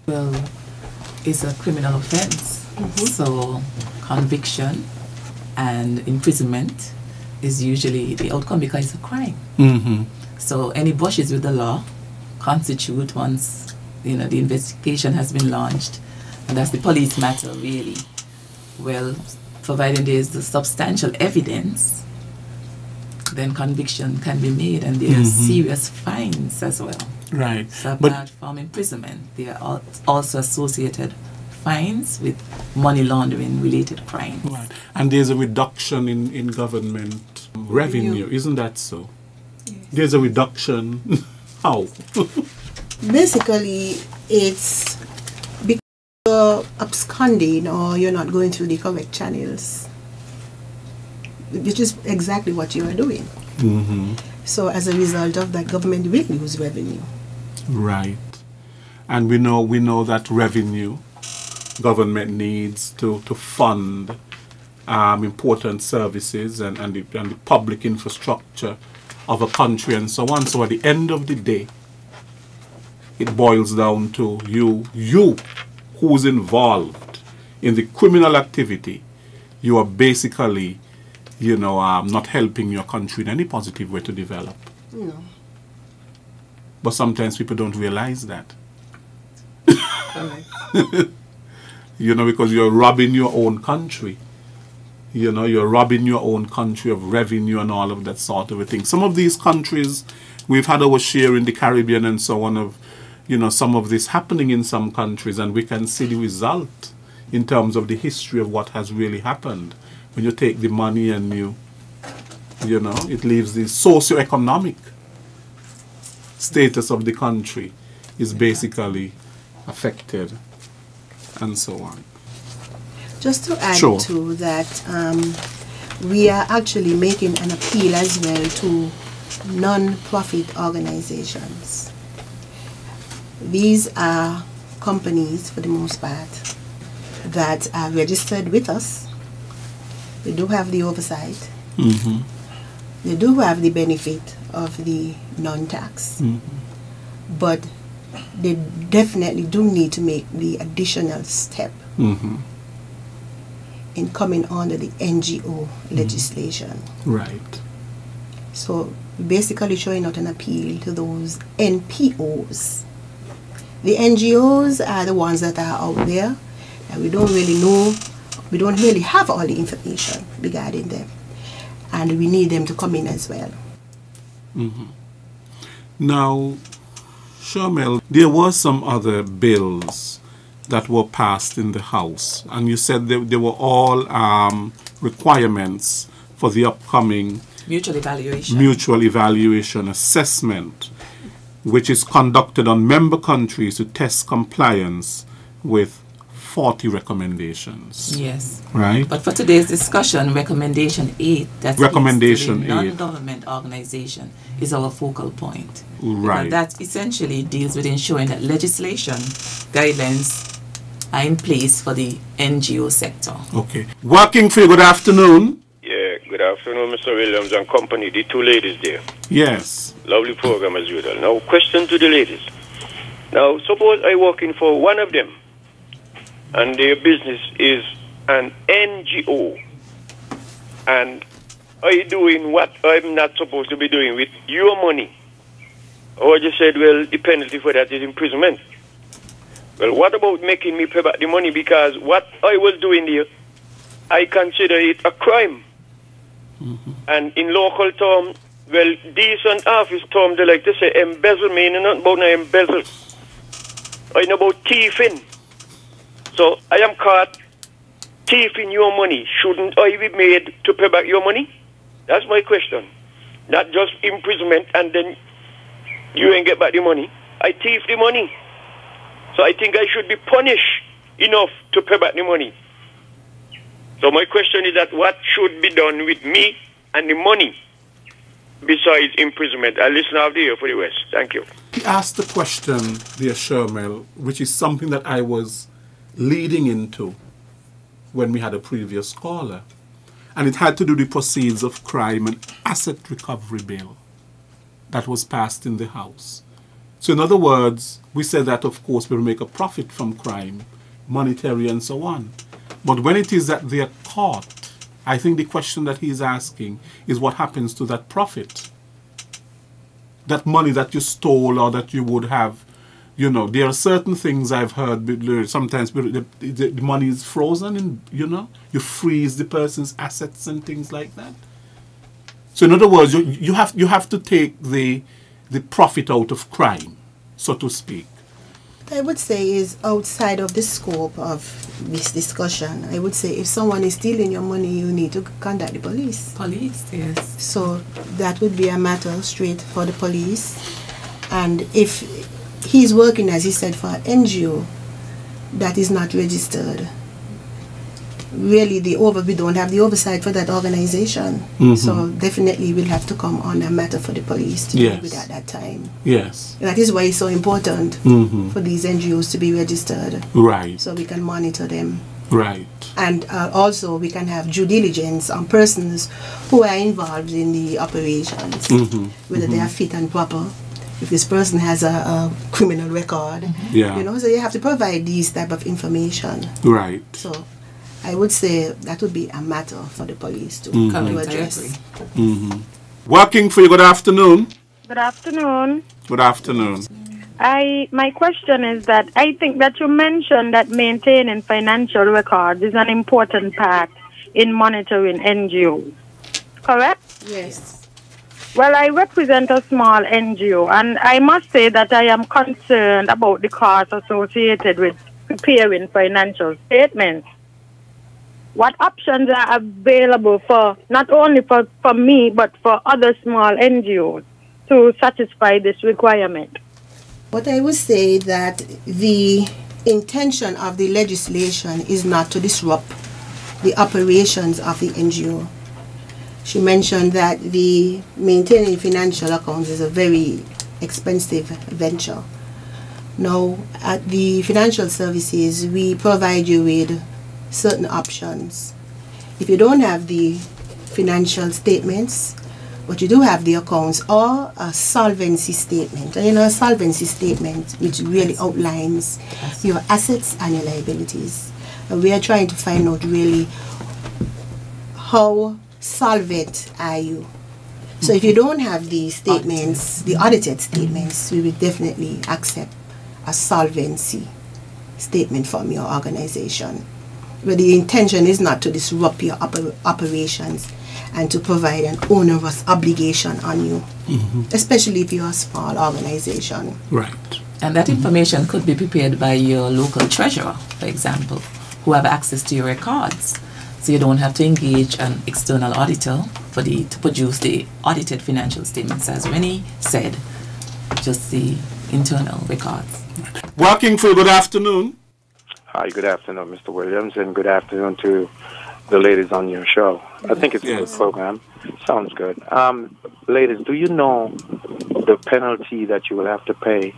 Well, it's a criminal offense, so conviction and imprisonment is usually the outcome because it's a crime. So any brushes with the law constitute, once the investigation has been launched, and that's the police matter really. Well, providing there is the substantial evidence then conviction can be made, and there are serious fines as well. Right. So apart from imprisonment, there are also associated fines with money laundering related crimes. Right. And there's a reduction in government revenue, isn't that so? Yes. There's a reduction. How? Basically, it's because you're absconding or you're not going through the correct channels, which is exactly what you are doing. So as a result of that, government will lose revenue. Right. And we know that revenue government needs to fund important services and the public infrastructure of a country and so on. So at the end of the day, it boils down to you who's involved in the criminal activity. You are basically, not helping your country in any positive way to develop. No. But sometimes people don't realize that. Correct. Because you're robbing your own country. You're robbing your own country of revenue and all of that sort of a thing. Some of these countries, we've had our share in the Caribbean and so on of, some of this happening in some countries, and we can see the result in terms of the history of what has really happened. When you take the money and it leaves the socio-economic status of the country is basically affected and so on. Just to add to that, we are actually making an appeal as well to non-profit organizations. These are companies, for the most part, that are registered with us. They do have the oversight. They do have the benefit of the non-tax. But they definitely do need to make the additional step in coming under the NGO legislation. Right. So basically showing out an appeal to those NPOs. The NGOs are the ones that are out there, and we don't really know, we don't really have all the information regarding them, and we need them to come in as well. Now, Sharmel, there were some other bills that were passed in the House, and you said they were all requirements for the upcoming mutual evaluation assessment, which is conducted on member countries to test compliance with 40 recommendations. Yes. Right? But for today's discussion, Recommendation 8, that's Recommendation 8, non-government organization, is our focal point. Right. Because that essentially deals with ensuring that legislation guidelines are in place for the NGO sector. Okay. Working for you, good afternoon. Yeah, good afternoon, Mr. Williams and company, the two ladies there. Yes. Lovely program as usual. Now, question to the ladies. Now, suppose I work in for one of them, and their business is an NGO, and I doing what I'm not supposed to be doing with your money. Or you said, well, the penalty for that is imprisonment. Well, what about making me pay back the money? Because what I was doing there, I consider it a crime. And in local term, well, decent office term, they like to say embezzle, meaning not about no embezzle. I know about thieving. So I am caught thieving your money. Shouldn't I be made to pay back your money? That's my question. Not just imprisonment and then you ain't get back the money. I thief the money. So I think I should be punished enough to pay back the money. So my question is that what should be done with me and the money besides imprisonment? I'll listen out here for the rest. Thank you. He asked the question, dear Sharmel, which is something that I was leading into when we had a previous caller. And it had to do with the Proceeds of Crime and Asset Recovery Bill that was passed in the House. So in other words, we said that of course we'll make a profit from crime, monetary and so on. But when it is that they are caught, I think the question that he's asking is what happens to that profit? That money that you stole or that you would have, you know, there are certain things I've heard, sometimes the money is frozen and, you know, you freeze the person's assets and things like that. So in other words, you have to take the profit out of crime, so to speak. I would say is outside of the scope of this discussion. I would say if someone is stealing your money, you need to contact the police. Police, yes. So that would be a matter straight for the police. And if he's working, as he said, for an NGO that is not registered, really we don't have the oversight for that organization. So definitely we'll have to come on a matter for the police to deal with at that time. Yes. That is why it's so important for these NGOs to be registered. Right. So we can monitor them. Right. And also we can have due diligence on persons who are involved in the operations, whether they are fit and proper. If this person has a criminal record, so you have to provide these type of information. Right. So I would say that would be a matter for the police to address. Working for you, good afternoon. Good afternoon. Good afternoon. My question is that I think that you mentioned that maintaining financial records is an important part in monitoring NGOs. Correct? Yes. Well, I represent a small NGO, and I must say that I am concerned about the costs associated with preparing financial statements. What options are available for not only for me but for other small NGOs to satisfy this requirement? What I would say that the intention of the legislation is not to disrupt the operations of the NGO. She mentioned that the maintaining financial accounts is a very expensive venture. Now, at the financial services, we provide you with certain options. If you don't have the financial statements, but you do have the accounts or a solvency statement, and a solvency statement which really outlines your assets and your liabilities. And we are trying to find out really how solvent are you. So if you don't have the statements, the audited statements, we will definitely accept a solvency statement from your organization. But the intention is not to disrupt your operations and to provide an onerous obligation on you, especially if you're a small organization. Right. And that information could be prepared by your local treasurer, for example, who have access to your records. So you don't have to engage an external auditor to produce the audited financial statements, as Rennie said, just the internal records. Working for good afternoon. Hi, good afternoon, Mr. Williams, and good afternoon to the ladies on your show. I think it's a good program. Sounds good. Ladies, do you know the penalty that you will have to pay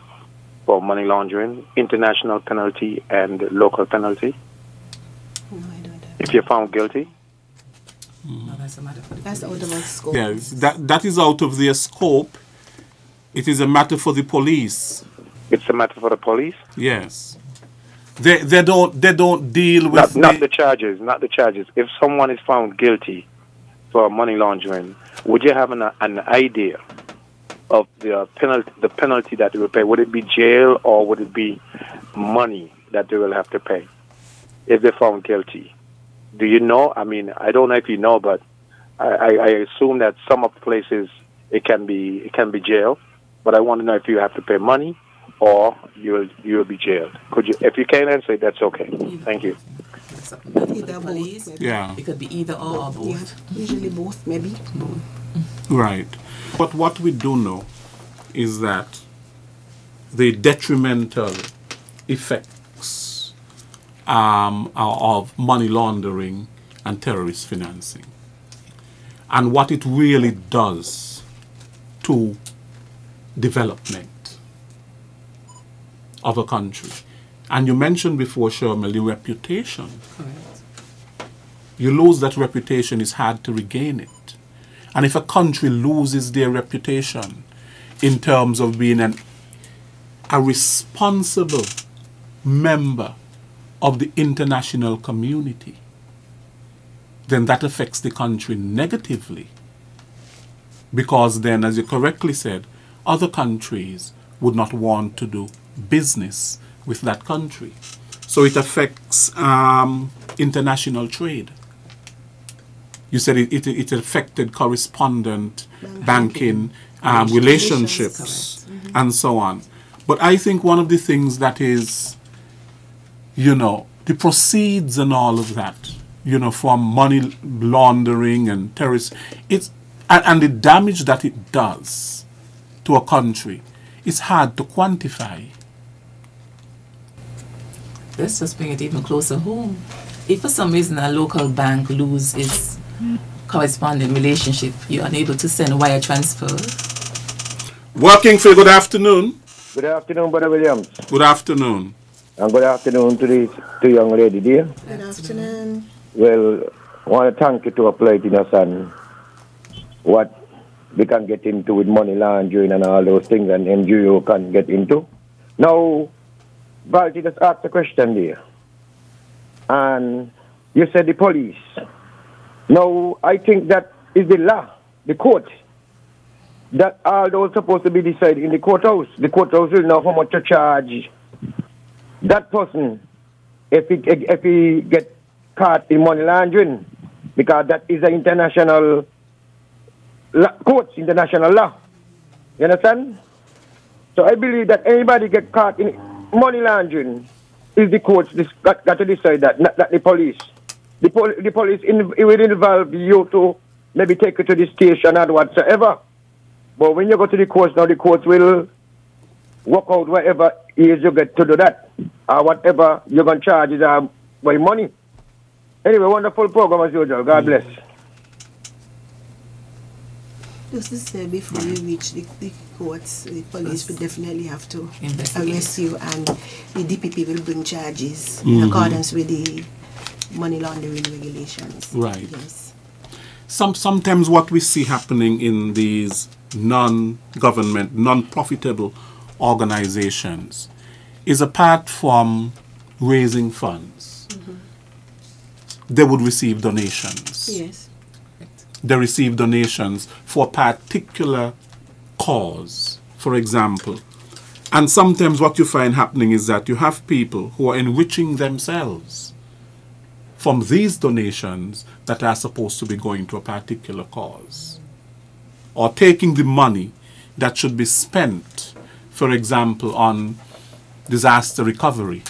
for money laundering, international penalty and local penalty? No, I don't. If you're found guilty? No, that's a matter for the That's out of our scope. Yes, that is out of their scope. It is a matter for the police. It's a matter for the police? Yes. They don't deal with not the charges. Not the charges. If someone is found guilty for money laundering, would you have an idea of the penalty that they will pay? Would it be jail or would it be money that they will have to pay if they're found guilty? Do you know? I mean, I don't know if you know, but I assume that some of the places it can be jail. But I want to know if you have to pay money or you'll be jailed. Could you? If you can't answer it, that's okay. Thank you. Either both. Yeah. It could be either or both. Yeah, usually both, maybe. Right. But what we do know is that the detrimental effects of money laundering and terrorist financing, and what it really does to development of a country. And you mentioned before, Sherman, the reputation. Correct. You lose that reputation, it's hard to regain it. And if a country loses their reputation in terms of being a responsible member of the international community, then that affects the country negatively. Because then, as you correctly said, other countries would not want to do business with that country. So it affects international trade. You said it affected correspondent banking relationships and so on. But I think one of the things that is, you know, the proceeds and all of that, you know, from money laundering and terrorists, and the damage that it does to a country, it's hard to quantify. Let's just bring it even closer home. If for some reason a local bank loses its corresponding relationship, you're unable to send a wire transfer. Working for you, good afternoon. Good afternoon, Brother Williams. Good afternoon. And good afternoon to the two young lady there. Good afternoon. Well, I want to thank you to updating us on what we can get into with money laundering and all those things and NGO can get into. Now, Valti just asked a question there. And you said the police. Now, I think that is the law, the court, that all those supposed to be decided in the courthouse. The courthouse will know how much to charge that person if he get caught in money laundering, because that is an international courts, international law. You understand? So I believe that anybody get caught in money laundering is the courts got to decide that, not the police. The police will involve you to maybe take you to the station or whatsoever. But when you go to the courts now, the courts will work out whatever is you get to do that, or whatever you're going to charge is by money. Anyway, wonderful program as usual. God bless. Just to say, before you reach the courts, the police will definitely have to arrest you, and the DPP will bring charges in accordance with the money laundering regulations. Right. Yes. Sometimes what we see happening in these non-government, non-profitable organizations is apart from raising funds, they would receive donations. Yes. They receive donations for a particular cause, for example. And sometimes what you find happening is that you have people who are enriching themselves from these donations that are supposed to be going to a particular cause, or taking the money that should be spent, for example, on disaster recovery.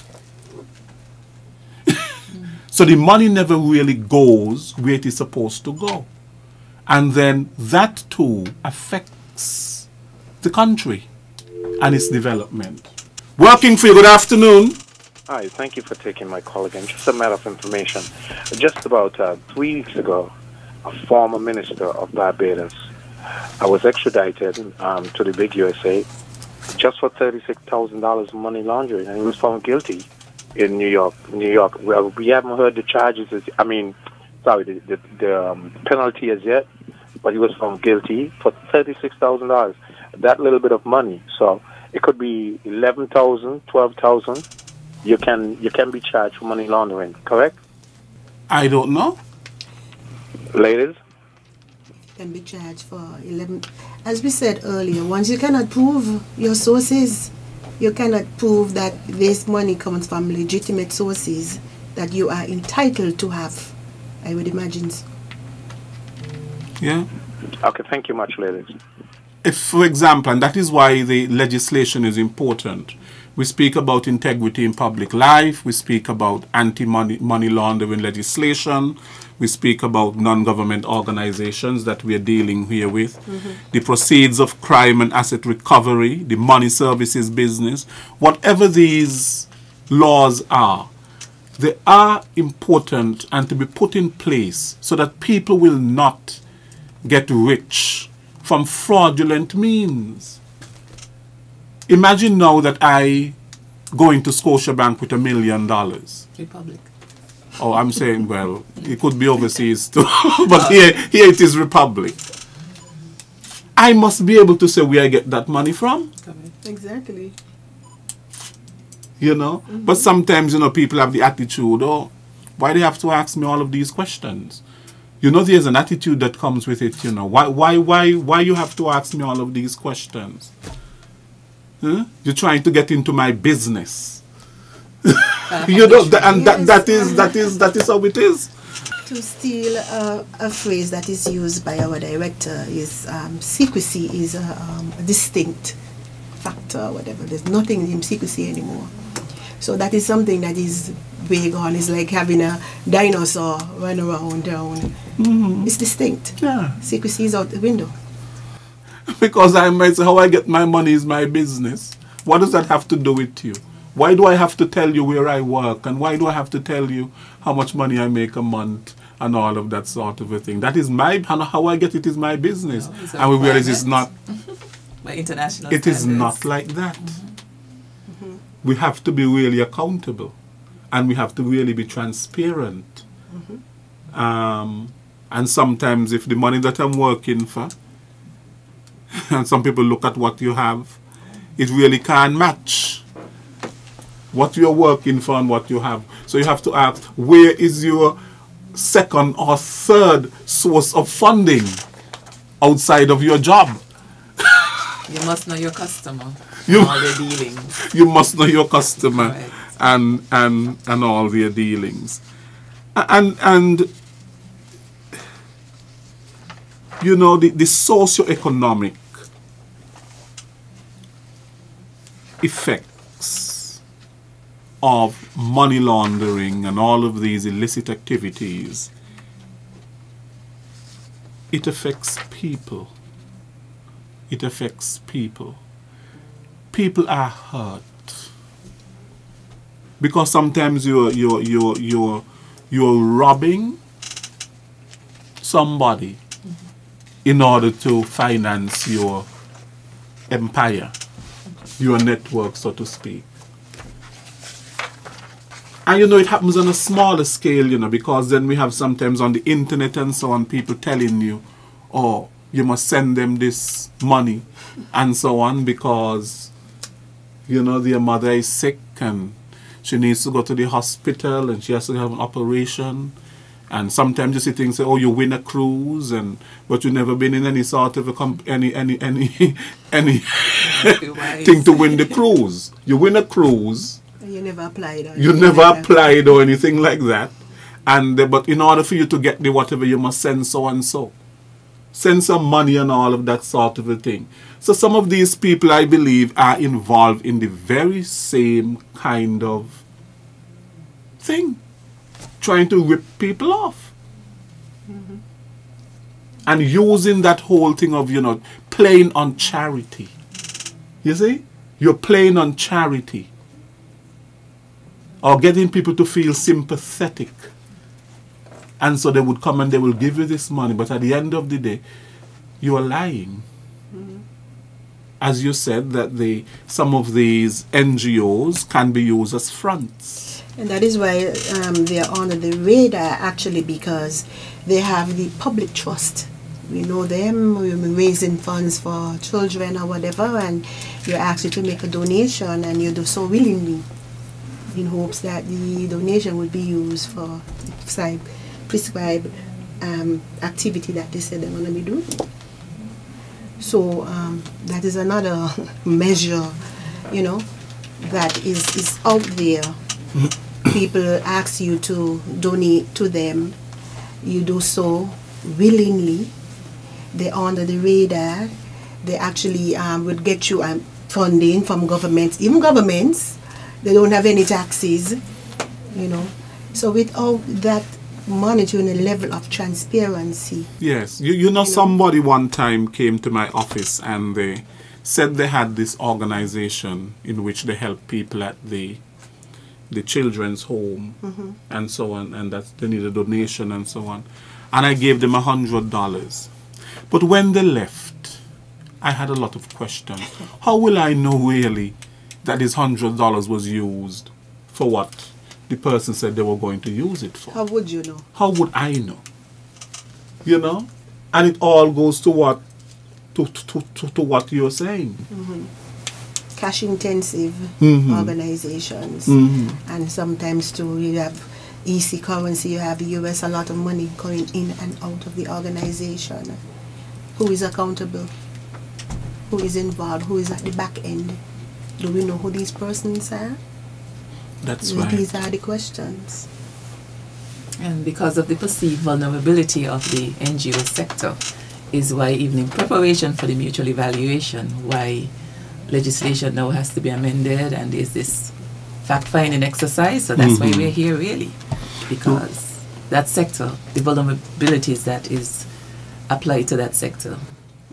So the money never really goes where it is supposed to go. And then that too affects the country and its development. Working for you, good afternoon. Hi, thank you for taking my call again. Just a matter of information. Just about 3 weeks ago, a former minister of Barbados was extradited to the big USA just for $36,000 money laundering, and he was found guilty in New York. Well, we haven't heard the charges. The penalty as yet, but he was found guilty for $36,000. That little bit of money, so it could be $11,000, $12,000. You can be charged for money laundering, correct? I don't know. Ladies? Can be charged for 11. As we said earlier, once you cannot prove your sources, you cannot prove that this money comes from legitimate sources that you are entitled to have, I would imagine so. Yeah. Okay, thank you much, ladies. If, for example, and that is why the legislation is important, we speak about integrity in public life, we speak about anti-money laundering legislation, we speak about non-government organizations that we are dealing here with, the proceeds of crime and asset recovery, the money services business, whatever these laws are, they are important and to be put in place so that people will not get rich from fraudulent means. Imagine now that I go into Scotiabank with $1 million. Republic. Oh, I'm saying, well, it could be overseas too, but here it is Republic. I must be able to say where I get that money from. Exactly. You know, but sometimes, you know, people have the attitude, oh, why do you have to ask me all of these questions? You know, there's an attitude that comes with it, you know. Why you have to ask me all of these questions? Huh? You're trying to get into my business. You know, that is how it is. To steal a phrase that is used by our director is secrecy is a distinct factor or whatever. There's nothing in secrecy anymore. So that is something that is way gone. It's like having a dinosaur run around town. It's distinct. Yeah. Secrecy is out the window. Because I might say, how I get my money is my business. What does that have to do with you? Why do I have to tell you where I work? And why do I have to tell you how much money I make a month? And all of that sort of a thing. That is my, how I get it is my business. No, and we realize it's not. By international it standards. Is not like that. We have to be really accountable. And we have to really be transparent. And sometimes if the money that I'm working for, and some people look at what you have, it really can't match what you're working for and what you have. So you have to ask, where is your second or third source of funding outside of your job? You must know your customer and all their dealings. You must know your customer, right. and all their dealings. And you know, the socio-economic effects of money laundering and all of these illicit activities, it affects people. It affects people. People are hurt because sometimes you're robbing somebody in order to finance your empire, your network, so to speak. And you know, it happens on a smaller scale, you know, because then we have sometimes on the internet and so on, people telling you, oh, you must send them this money and so on because, you know, their mother is sick and she needs to go to the hospital and she has to have an operation. And sometimes you see things say, oh, you win a cruise, but you've never been in any sort of any thing to win the cruise. You win a cruise. You never applied. You never applied or anything like that. But in order for you to get the whatever, you must send so and so. Send some money and all of that sort of a thing. So some of these people, I believe, are involved in the very same kind of thing. Trying to rip people off. And using that whole thing of, you know, playing on charity. You see? You're playing on charity. Or getting people to feel sympathetic. And so they would come and they will give you this money. But at the end of the day, you are lying. As you said, that some of these NGOs can be used as fronts. And that is why they are under the radar, actually, because they have the public trust. We know them, we're raising funds for children or whatever, and you're asked to make a donation, and you do so willingly, in hopes that the donation will be used for prescribed activity that they said they're going to be doing. So that is another measure, you know, that is out there. People ask you to donate to them. You do so willingly. They're under the radar. They actually would get you funding from governments. Even governments, they don't have any taxes, you know. So without that monitoring a level of transparency. Yes. You know, somebody one time came to my office and they said they had this organization in which they help people at the children's home and so on, and that they need a donation and so on. And I gave them $100. But when they left, I had a lot of questions. How will I know really that this $100 was used for what the person said they were going to use it for? How would you know? How would I know? You know? And it all goes to what? To what you're saying. Cash intensive organizations, and sometimes too you have EC currency, you have US, a lot of money going in and out of the organization. Who is accountable? Who is involved? Who is at the back end? Do we know who these persons are? That's right. These are the questions. And because of the perceived vulnerability of the NGO sector is why even in preparation for the mutual evaluation, why legislation now has to be amended and there's this fact-finding exercise. So that's why we're here really, because that sector, the vulnerabilities that is applied to that sector.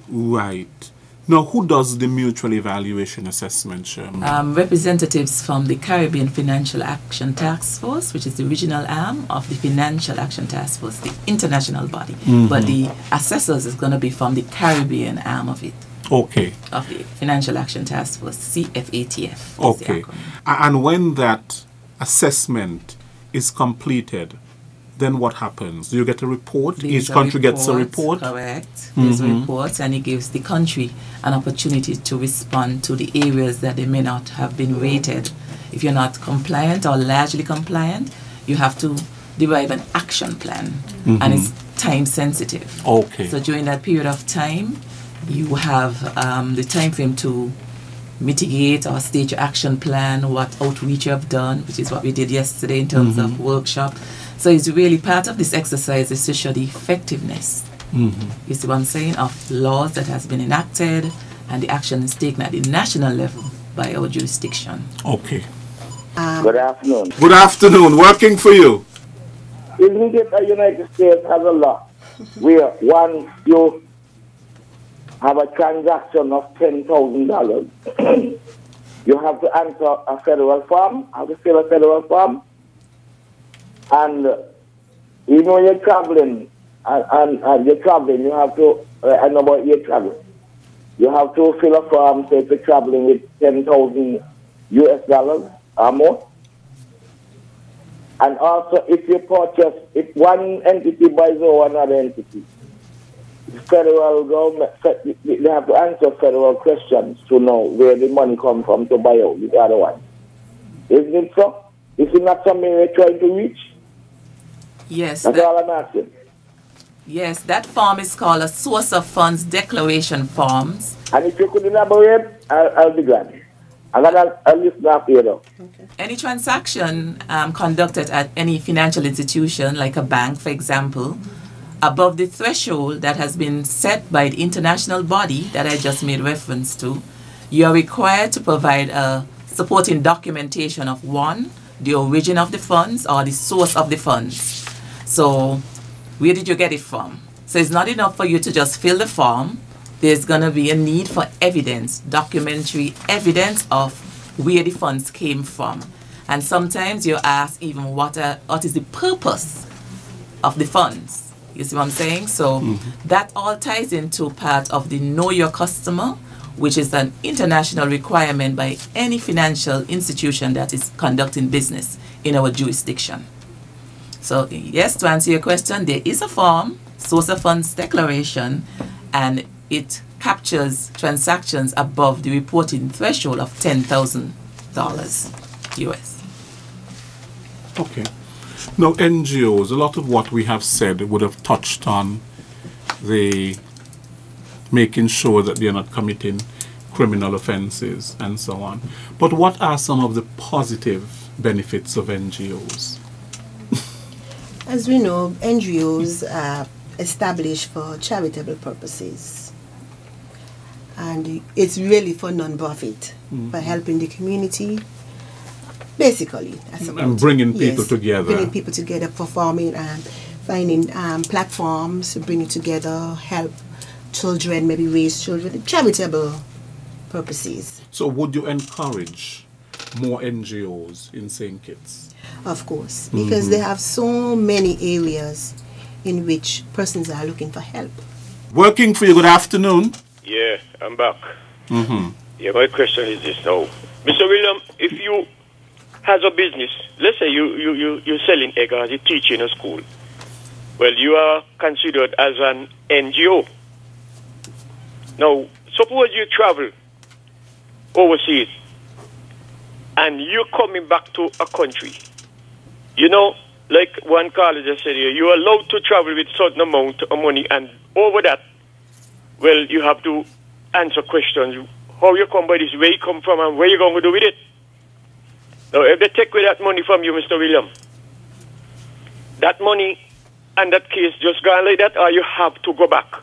Right. Now, who does the mutual evaluation assessment, Sherman? Representatives from the Caribbean Financial Action Task Force, which is the regional arm of the Financial Action Task Force, the international body. But the assessors is going to be from the Caribbean arm of it. Okay. Of the Financial Action Task Force, CFATF. Okay. And when that assessment is completed, then what happens? Do you get a report? Each country gets a report? Correct. There's a report, and it gives the country an opportunity to respond to the areas that they may not have been rated. If you're not compliant or largely compliant, you have to derive an action plan, and it's time sensitive. Okay. So during that period of time, you have the time frame to mitigate or state your action plan, what outreach you have done, which is what we did yesterday in terms of workshop. So it's really part of this exercise is to show the effectiveness, you see what I'm saying, of laws that has been enacted and the action is taken at the national level by our jurisdiction. Okay. Good afternoon. Good afternoon. Working for you. Isn't it the United States has a law where once you have a transaction of $10,000, you have to answer a federal form, have to fill a federal form, and even when you're traveling, and you're traveling, you have to, I know about you're traveling, you have to fill a form, say if you're traveling with 10,000 US dollars or more. And also, if you purchase, if one entity buys over another entity, the federal government, they have to answer federal questions to know where the money comes from to buy out the other one. Isn't it so? Is it not something we're trying to reach? Yes. That's all I'm asking. Yes, that form is called a source of funds declaration forms. And if you could elaborate, I'll be glad. I'll listen after you though. Okay. Any transaction conducted at any financial institution, like a bank, for example, above the threshold that has been set by the international body that I just made reference to, you are required to provide a supporting documentation of one, the origin of the funds or the source of the funds. So where did you get it from? So it's not enough for you to just fill the form. There's going to be a need for evidence, documentary evidence of where the funds came from. And sometimes you ask even what is the purpose of the funds. You see what I'm saying? So that all ties into part of the Know Your Customer, which is an international requirement by any financial institution that is conducting business in our jurisdiction. So yes, to answer your question, there is a form, source of funds declaration, and it captures transactions above the reporting threshold of $10,000 US. Okay. Now, NGOs, a lot of what we have said would have touched on the making sure that they're not committing criminal offenses and so on. But what are some of the positive benefits of NGOs? As we know, NGOs are established for charitable purposes. And it's really for non-profit, for helping the community, basically. That's about and bringing people together. Bringing people together, performing and finding platforms to bring it together, help children, maybe raise children, charitable purposes. So would you encourage more NGOs in St. Kitts? Of course, because they have so many areas in which persons are looking for help. Working for you, good afternoon. Yeah, I'm back. Yeah, my question is this now. Mr. William, if you has a business, let's say you're selling egg or you're teaching in a school, well, you are considered as an NGO. Now, suppose you travel overseas and you're coming back to a country. You know, like one caller just said here, you're allowed to travel with a certain amount of money, and over that, well, you have to answer questions. How you come by this, where you come from, and where you going to do with it. Now, if they take away that money from you, Mr. William, that money and that case just gone like that, or you have to go back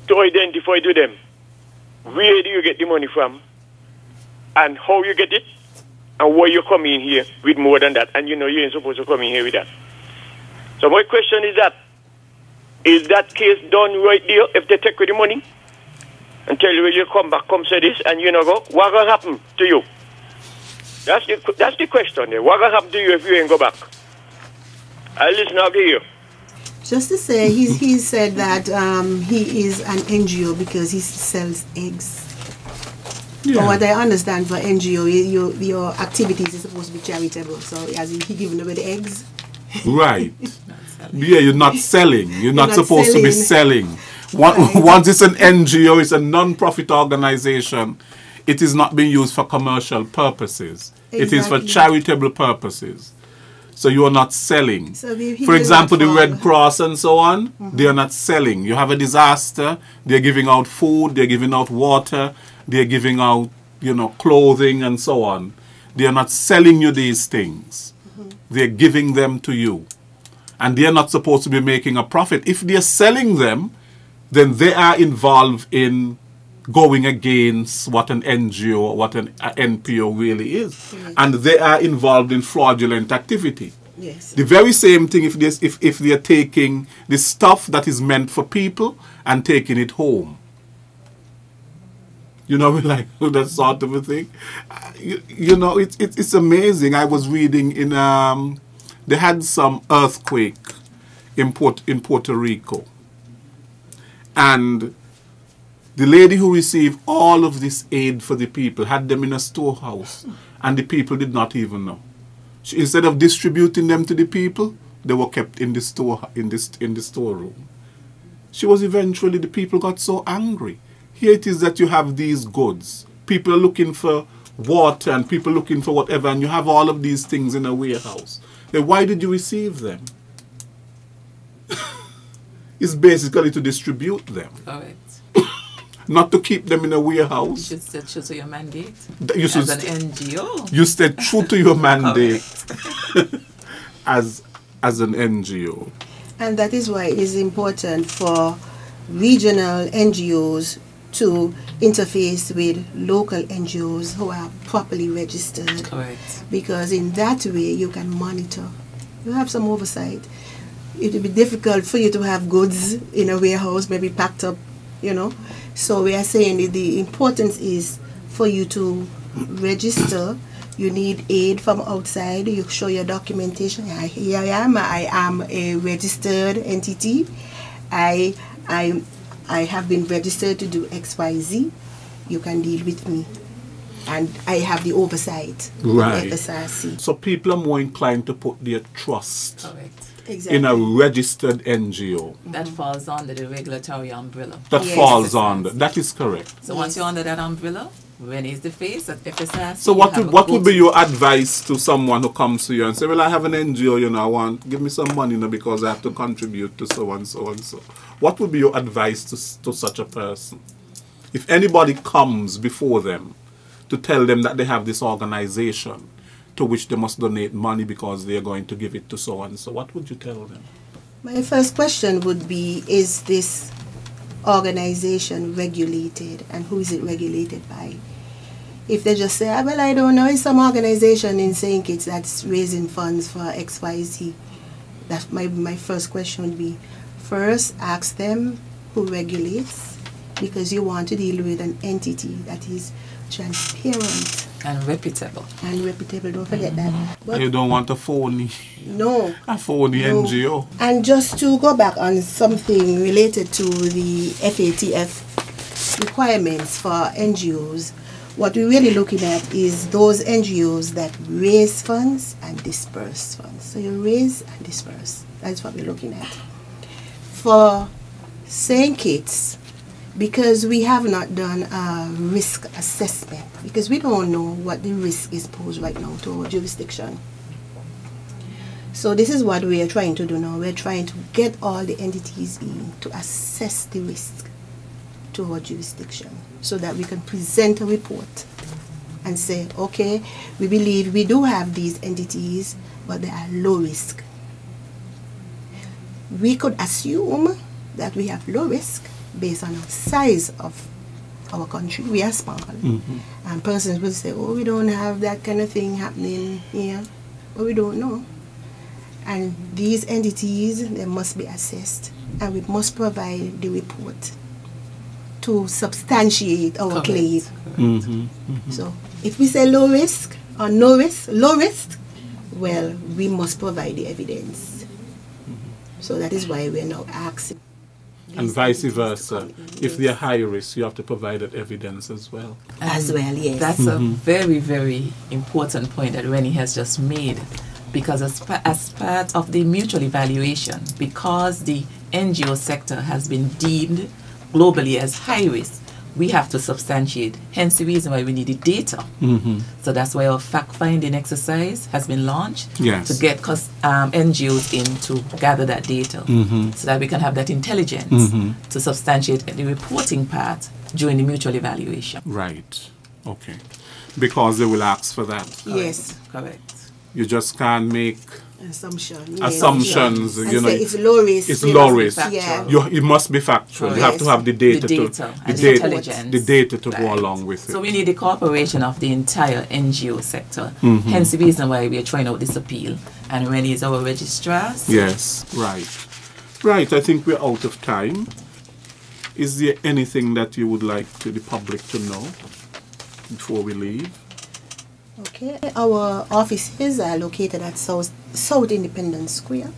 to identify to them where do you get the money from and how you get it and why you come in here with more than that, and you know you ain't supposed to come in here with that. So my question is that case done right there if they take with the money and tell you when you come back, come say this, and you know go, what gonna happen to you? That's the question there. What gonna happen to you if you ain't go back? I listen up here. Just to say, he said that he is an NGO because he sells eggs. Yeah. From what I understand, for NGO, your activities is supposed to be charitable. So has he given away the eggs? Right. Yeah, you're not selling. You're not supposed to be selling. Once it's an NGO, it's a non-profit organization, it is not being used for commercial purposes. Exactly. It is for charitable purposes. So you are not selling. So for example, the Red Cross and so on, they are not selling. You have a disaster, they're giving out food, they're giving out water, they're giving out, clothing and so on. They are not selling you these things. They're giving them to you. And they're not supposed to be making a profit. If they're selling them, then they are involved in going against what an NGO, what an NPO really is. Yes. And they are involved in fraudulent activity. Yes. The very same thing if they're taking the stuff that is meant for people and taking it home. Like that sort of a thing. It's amazing. I was reading in, they had some earthquake in Puerto Rico. And the lady who received all of this aid for the people had them in a storehouse, and the people did not even know. Instead of distributing them to the people, they were kept in the store, in the storeroom. The people got so angry. Here it is that you have these goods. People are looking for water and people looking for whatever, and you have all of these things in a warehouse. Then why did you receive them? It's basically to distribute them. Correct. Not to keep them in a warehouse. You should stay true to your mandate. As an NGO. You stay true to your mandate as an NGO. And that is why it is important for regional NGOs to interface with local NGOs who are properly registered. Correct. Because in that way you can monitor. You have some oversight. It will be difficult for you to have goods in a warehouse, maybe packed up, So we are saying the importance is for you to register. You need aid from outside. You show your documentation. Here I am a registered entity. I have been registered to do XYZ. You can deal with me. And I have the oversight. Right. FSRC. So people are more inclined to put their trust. Correct. Exactly. In a registered NGO. That falls under the regulatory umbrella. That falls under. That is correct. So once you're under that umbrella, when is the face at FSRC? So what would be your advice to someone who comes to you and say, well, I have an NGO, give me some money because I have to contribute to so and so and so. What would be your advice to such a person? If anybody comes before them to tell them that they have this organization to which they must donate money because they are going to give it to so and so, what would you tell them? My first question would be, is this organization regulated, and who is it regulated by? If they just say, well, I don't know, it's some organization in St. Kitts that's raising funds for XYZ, that my first question would be, first ask them who regulates, because you want to deal with an entity that is transparent. And reputable. And reputable, don't forget that. But you don't want a phony. No. A phony NGO. And just to go back on something related to the FATF requirements for NGOs, what we're really looking at is those NGOs that raise funds and disperse funds. So you raise and disperse. That's what we're looking at. For St. Kitts, because we have not done a risk assessment, because we don't know what the risk is posed right now to our jurisdiction. So this is what we are trying to do now. We're trying to get all the entities in to assess the risk to our jurisdiction so that we can present a report and say, okay, we believe we do have these entities, but they are low risk. we could assume that we have low risk based on the size of our country. We are small. And persons will say, oh, we don't have that kind of thing happening here. But we don't know. And these entities, they must be assessed. And we must provide the report to substantiate our claim. So if we say low risk or no risk, low risk, well, we must provide the evidence. So that is why we are now asking. And vice versa. If they are high risk, you have to provide that evidence as well. As well, yes. That's a very, very important point that Rennie has just made. Because as part of the mutual evaluation, because the NGO sector has been deemed globally as high risk, we have to substantiate. Hence the reason why we need the data. So that's why our fact-finding exercise has been launched to get NGOs in to gather that data so that we can have that intelligence to substantiate the reporting part during the mutual evaluation. Right. Okay. Because they will ask for that. Yes. Correct. You just can't make assumptions. You know, it's low risk. It's low risk. Yeah. It must be factual. You have to have the data, the data to go along with it. So we need the cooperation of the entire NGO sector. Hence the reason why we are trying out this appeal. And Rennie is our registrar. Yes, right. Right, I think we're out of time. Is there anything that you would like the public to know before we leave? Okay, our offices are located at South Independence Square.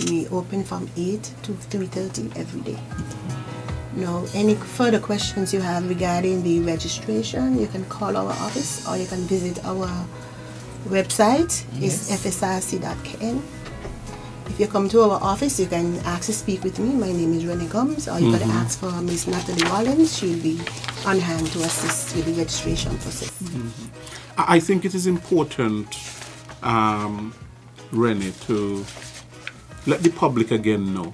We open from 8 to 3:30 every day. Now, any further questions you have regarding the registration, you can call our office or you can visit our website. It's fsrc.kn. If you come to our office, you can ask to speak with me. My name is Rennie Gums, or you can ask for Miss Natalie Wallens. She'll be on hand to assist with the registration process. I think it is important, Rennie, to let the public again know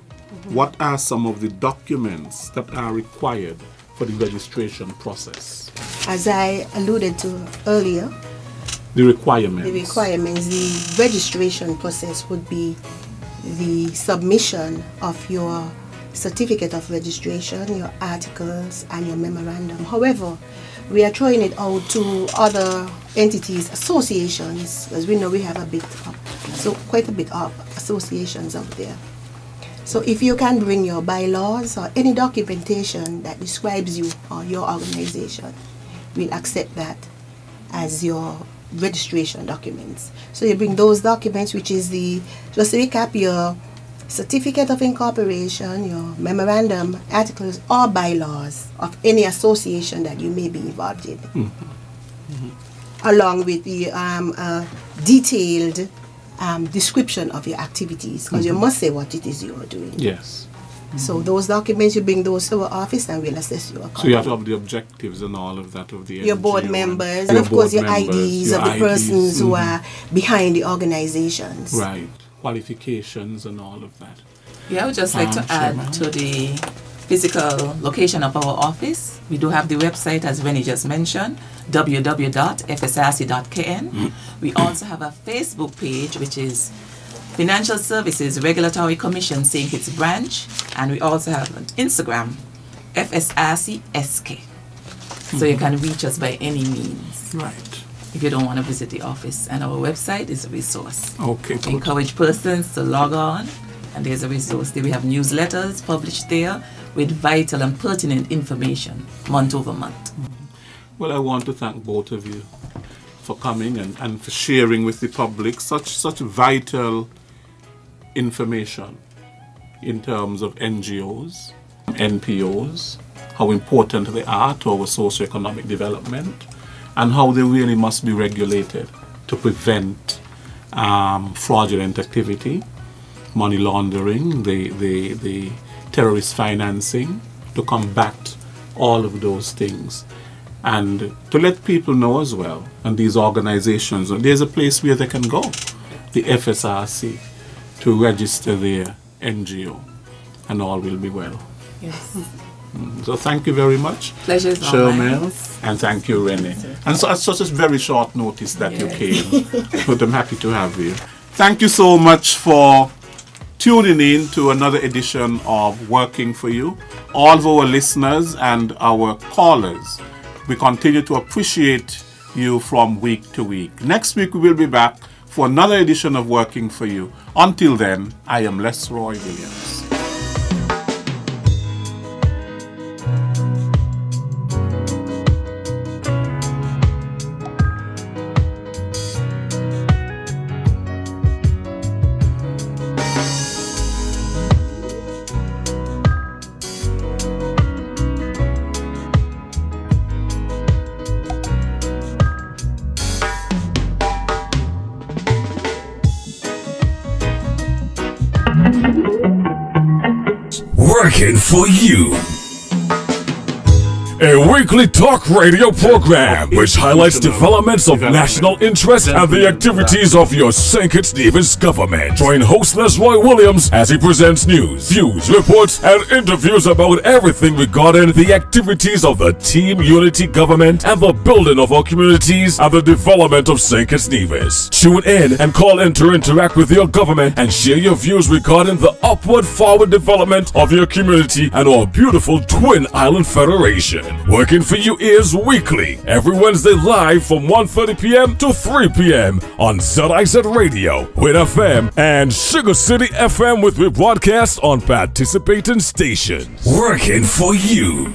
what are some of the documents that are required for the registration process. As I alluded to earlier, the requirements, the registration process would be the submission of your certificate of registration, your articles, and your memorandum. However, we are throwing it out to other entities, associations, because we know we have quite a bit of associations out there. So if you can bring your bylaws or any documentation that describes you or your organization, we'll accept that as your registration documents. So you bring those documents, which is just to recap, your certificate of incorporation, your memorandum, articles, or bylaws of any association that you may be involved in, along with the detailed description of your activities, because you must say what it is you are doing. Yes. So those documents, you bring those to our office and we'll assess your account. So you have to have the objectives and all of that of the your board members, and of course your IDs of the persons who are behind the organizations. Right. Qualifications and all of that. Yeah, I would just like to add to the physical location of our office. We do have the website, as Rennie just mentioned, www.fsrc.kn. We also have a Facebook page, which is Financial Services Regulatory Commission St. Kitts Branch, and we also have an Instagram, FSRCSK. So you can reach us by any means. Right. If you don't want to visit the office, and our website is a resource. Okay. We encourage persons to log on, and there's a resource there. We have newsletters published there with vital and pertinent information month over month. Well, I want to thank both of you for coming and for sharing with the public such vital information in terms of NGOs, NPOs, how important they are to our socio-economic development, and how they really must be regulated to prevent fraudulent activity, money laundering, the terrorist financing, to combat all of those things. And to let people know as well, and these organizations, there's a place where they can go, the FSRC, to register their NGO, and all will be well. Yes. So thank you very much, Pleasure Shermel, and thank you, Rennie. And so at such a very short notice that you came, but I'm happy to have you. Thank you so much for tuning in to another edition of Working for You. All of our listeners and our callers, we continue to appreciate you from week to week. Next week we will be back for another edition of Working for You. Until then, I am Les Roy Williams. Working for You. A weekly talk radio program which highlights developments of national interest and the activities of your St. Kitts Nevis government. Join host Les Roy Williams as he presents news, views, reports, and interviews about everything regarding the activities of the Team Unity government and the building of our communities and the development of St. Kitts Nevis. Tune in and call in to interact with your government and share your views regarding the upward forward development of your community and our beautiful Twin Island Federation. Working for You is weekly, every Wednesday live from 1:30 p.m. to 3 p.m. on ZIZ Radio, Win FM, and Sugar City FM with rebroadcast on participating stations. Working for You.